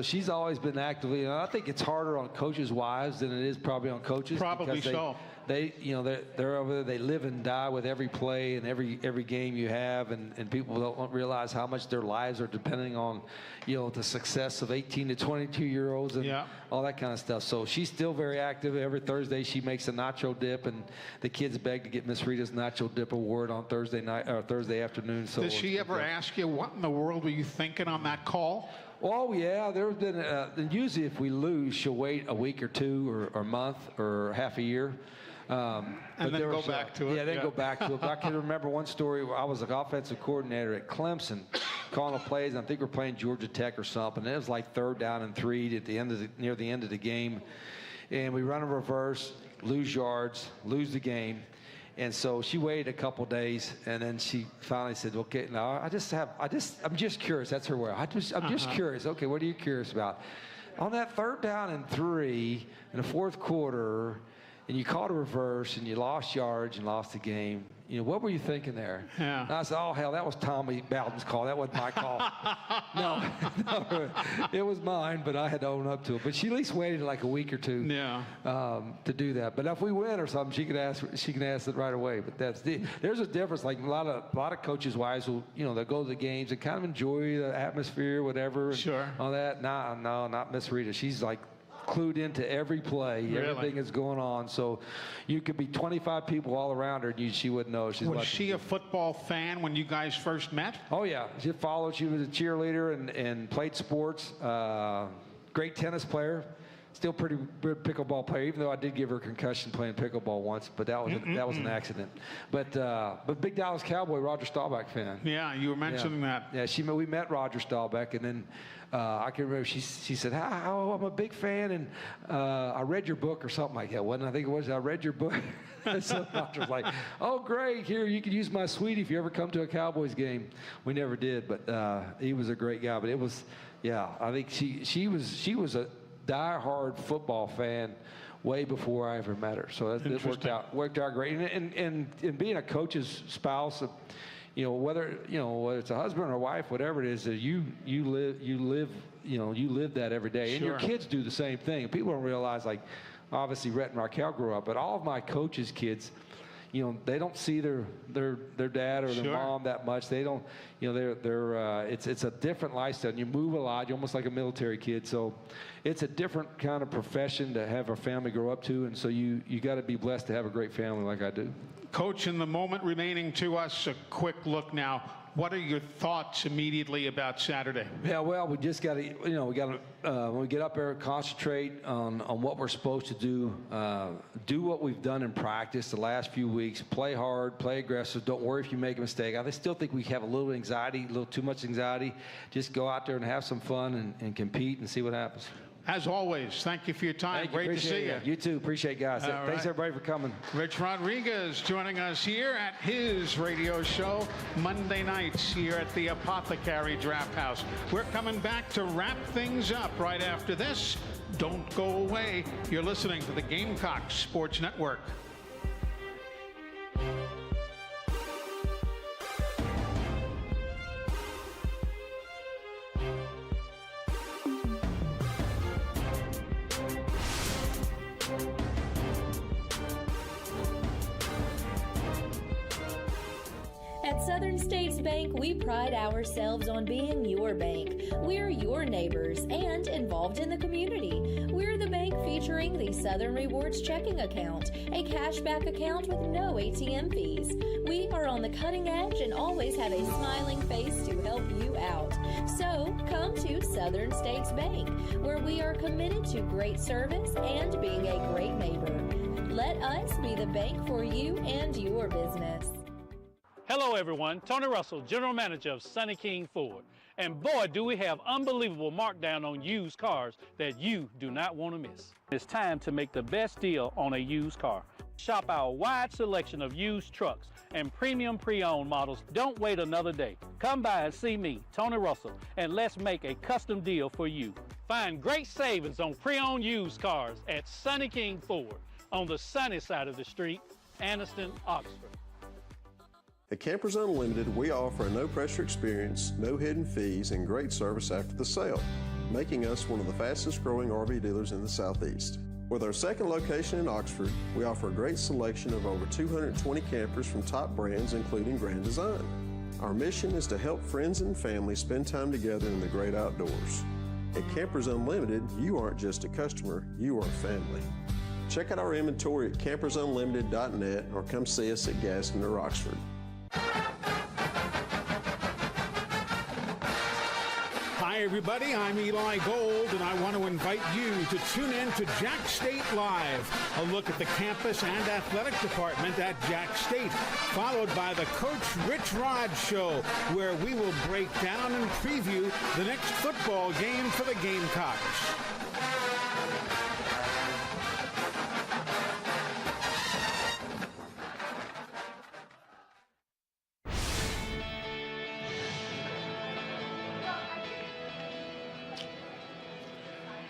she's always been actively. I think it's harder on coaches' wives than it is probably on coaches. Probably so. They're over there. They live and die with every play and every game you have, and people don't realize how much their lives are depending on, the success of 18 to 22-year-olds and all that kind of stuff. So she's still very active. Every Thursday she makes a nacho dip, and the kids beg to get Miss Rita's nacho dip award on Thursday night or Thursday afternoon. So does she ever ask you, what in the world were you thinking on that call? Oh, yeah. There's been usually if we lose, she'll wait a week or 2 or a month or half a year. And then go back to it. Yeah, then go back to it. But I can remember one story where I was an offensive coordinator at Clemson, calling the plays. And I think we're playing Georgia Tech or something. And it was like 3rd down and 3 at near the end of the game, and we run a reverse, lose yards, lose the game. And so she waited a couple days, and then she finally said, "Okay, now I'm just curious." That's her word. I'm just curious. Okay, what are you curious about? On that 3rd down and 3 in the 4th quarter, and you called a reverse, and you lost yards and lost the game. What were you thinking there? Yeah. And I said, "Oh, hell, that was Tommy Bowden's call. That wasn't my call." No, it was mine, but I had to own up to it. But she at least waited like a week or 2 to do that. But if we win or something, she can ask it right away. But there's a difference. Like a lot of coaches' wives will, they'll go to the games and kind of enjoy the atmosphere, whatever. Sure. All that. No, not Miss Rita. She's like clued into every play, everything is going on. So you could be 25 people all around her, and she wouldn't know. Was she a football fan when you guys first met? Oh, yeah. She followed. She was a cheerleader and played sports. Great tennis player. Still pretty good pickleball player, even though I did give her a concussion playing pickleball once, but that was an accident. But big Dallas Cowboy, Roger Staubach fan. Yeah, you were mentioning that. Yeah, we met Roger Staubach, and then I can remember she said, I'm a big fan, and I read your book or something like that. I think it was, I read your book. So Roger's like, "Oh, great, here, you can use my suite if you ever come to a Cowboys game." We never did, but he was a great guy. But it was, I think she was a die-hard football fan way before I ever met her. So it worked out great. And being a coach's spouse, whether it's a husband or a wife, whatever it is, you live that every day. And your kids do the same thing. People don't realize, like, obviously Rhett and Raquel grew up, but all of my coaches' kids, they don't see their dad or their mom that much. They don't, it's a different lifestyle. And you move a lot. You're almost like a military kid. So it's a different kind of profession to have a family grow up to. And so you got to be blessed to have a great family like I do. Coach, in the moment remaining to us, a quick look now. What are your thoughts immediately about Saturday? Yeah, well, we just got to, when we get up there, concentrate on what we're supposed to do what we've done in practice the last few weeks, play hard, play aggressive, don't worry if you make a mistake. I still think we have a little anxiety, a little too much anxiety. Just go out there and have some fun and compete and see what happens. As always, thank you for your time. Great to see you. You too. Appreciate it, guys. All Thanks, right. everybody, for coming. Rich Rodriguez joining us here at his radio show Monday nights here at the Apothecary Draft House. We're coming back to wrap things up right after this. Don't go away. You're listening to the Gamecocks Sports Network. At Southern States Bank, we pride ourselves on being your bank. We're your neighbors and involved in the community. We're the bank featuring the Southern Rewards checking account, a cashback account with no ATM fees. We are on the cutting edge and always have a smiling face to help you out. So come to Southern States Bank, where we are committed to great service and being a great neighbor. Let us be the bank for you and your business. Hello everyone, Tony Russell, General Manager of Sonny King Ford. And boy, do we have unbelievable markdown on used cars that you do not want to miss. It's time to make the best deal on a used car. Shop our wide selection of used trucks and premium pre-owned models. Don't wait another day. Come by and see me, Tony Russell, and let's make a custom deal for you. Find great savings on pre-owned used cars at Sonny King Ford on the sunny side of the street, Anniston, Oxford. At Campers Unlimited, we offer a no-pressure experience, no hidden fees, and great service after the sale, making us one of the fastest-growing RV dealers in the Southeast. With our second location in Oxford, we offer a great selection of over 220 campers from top brands, including Grand Design. Our mission is to help friends and family spend time together in the great outdoors. At Campers Unlimited, you aren't just a customer, you are family. Check out our inventory at campersunlimited.net or come see us at Gaston or Oxford. Hi, everybody. I'm Eli Gold, and I want to invite you to tune in to Jack State Live, a look at the campus and athletic department at Jack State, followed by the Coach Rich Rod Show, where we will break down and preview the next football game for the Gamecocks.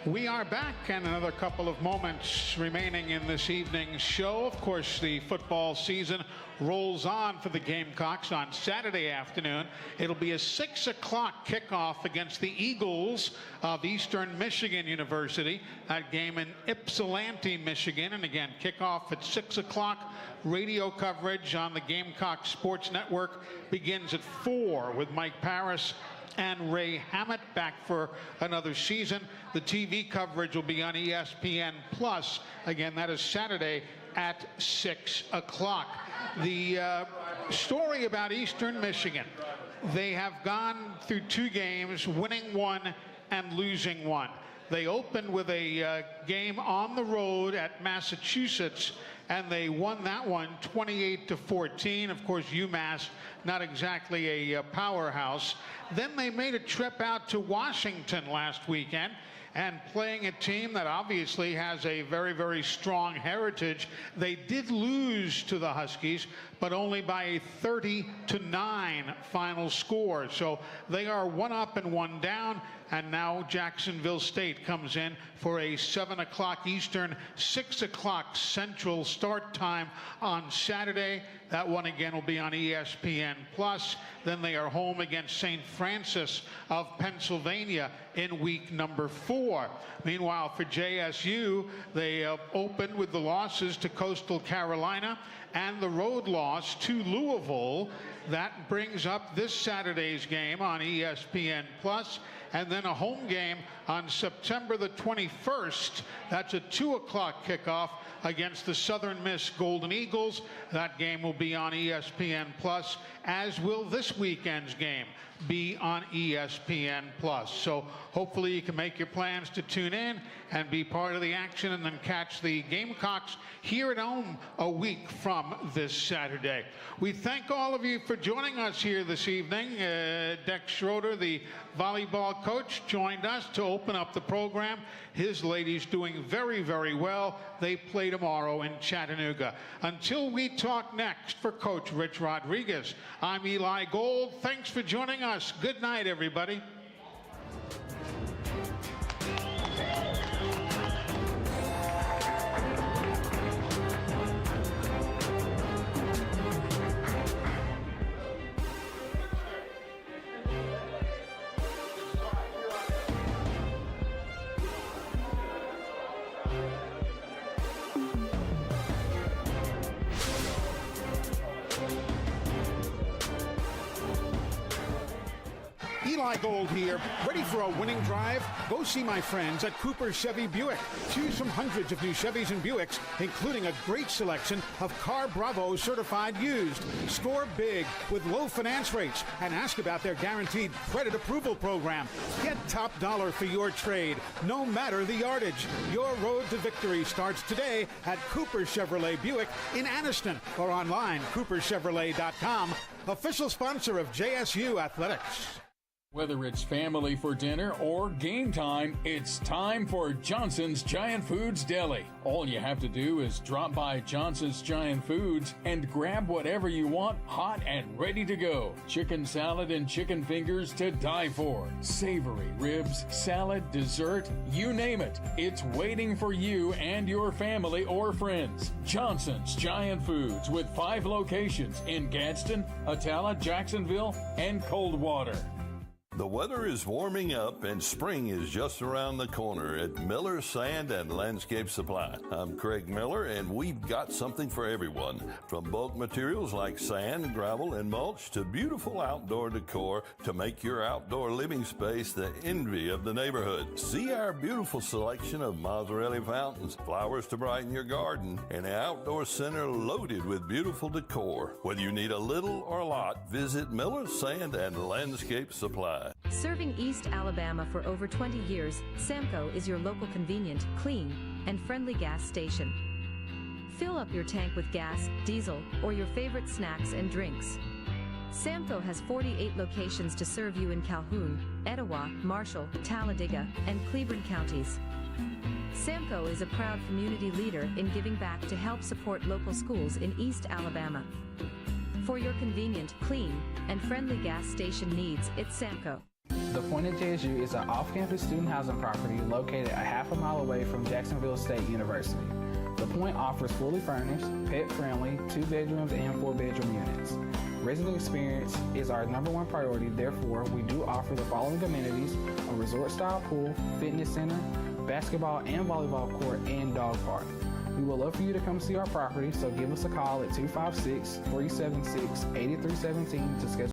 We are back, and another couple of moments remaining in this evening's show. Of course, the football season rolls on for the Gamecocks on Saturday afternoon. It'll be a 6 o'clock kickoff against the Eagles of Eastern Michigan University. That game in Ypsilanti, Michigan. And again, kickoff at 6 o'clock. Radio coverage on the Gamecock Sports Network begins at 4 with Mike Paris and Ray Hammett back for another season. The TV coverage will be on ESPN Plus. Again, that is Saturday at 6 o'clock. The story about Eastern Michigan, they have gone through 2 games, winning 1 and losing 1. They opened with a game on the road at Massachusetts, and they won that one 28-14. Of course, UMass, not exactly a powerhouse. Then they made a trip out to Washington last weekend, and playing a team that obviously has a very, very strong heritage. They did lose to the Huskies, but only by a 30-9 final score. So they are 1 up and 1 down. And now Jacksonville State comes in for a 7 o'clock Eastern, 6 o'clock Central start time on Saturday. That one again will be on ESPN Plus. Then they are home against St. Francis of Pennsylvania in week number 4. Meanwhile, for JSU, they opened with the losses to Coastal Carolina and the road loss to Louisville. That brings up this Saturday's game on ESPN Plus. And then a home game on September the 21st. That's a 2 o'clock kickoff against the Southern Miss Golden Eagles. That game will be on ESPN Plus, as will this weekend's game be on ESPN Plus. So hopefully you can make your plans to tune in and be part of the action, and then catch the Gamecocks here at home a week from this Saturday. We thank all of you for joining us here this evening. Dex Schroeder, the volleyball coach joined us to open up the program. His ladies doing very, very well. They play tomorrow in Chattanooga. Until we talk next, for Coach Rich Rodriguez, I'm Eli Gold. Thanks for joining us. Good night, everybody. Eli Gold here, ready for a winning drive? Go see my friends at Cooper Chevy Buick. Choose from hundreds of new Chevys and Buicks, including a great selection of Car Bravo certified used. Score big with low finance rates and ask about their guaranteed credit approval program. Get top dollar for your trade, no matter the yardage. Your road to victory starts today at Cooper Chevrolet Buick in Anniston or online, cooperchevrolet.com. Official sponsor of JSU Athletics. Whether it's family for dinner or game time, it's time for Johnson's Giant Foods Deli. All you have to do is drop by Johnson's Giant Foods and grab whatever you want hot and ready to go. Chicken salad and chicken fingers to die for. Savory ribs, salad, dessert, you name it. It's waiting for you and your family or friends. Johnson's Giant Foods with 5 locations in Gadsden, Atala, Jacksonville, and Coldwater. The weather is warming up and spring is just around the corner at Miller Sand and Landscape Supply. I'm Craig Miller and we've got something for everyone. From bulk materials like sand, gravel, and mulch to beautiful outdoor decor to make your outdoor living space the envy of the neighborhood. See our beautiful selection of Mazzarelli fountains, flowers to brighten your garden, and an outdoor center loaded with beautiful decor. Whether you need a little or a lot, visit Miller Sand and Landscape Supply. Serving East Alabama for over 20 years, Samco is your local convenient, clean, and friendly gas station. Fill up your tank with gas, diesel, or your favorite snacks and drinks. Samco has 48 locations to serve you in Calhoun, Etowah, Marshall, Talladega, and Cleveland counties. Samco is a proud community leader in giving back to help support local schools in East Alabama. For your convenient, clean, and friendly gas station needs, it's Samco. The Point at JSU is an off-campus student housing property located a half a mile away from Jacksonville State University. The Point offers fully furnished, pet-friendly, 2 bedrooms and 4 bedroom units. Resident experience is our #1 priority, therefore we do offer the following amenities: a resort-style pool, fitness center, basketball and volleyball court, and dog park. We would love for you to come see our property, so give us a call at 256-376-8317 to schedule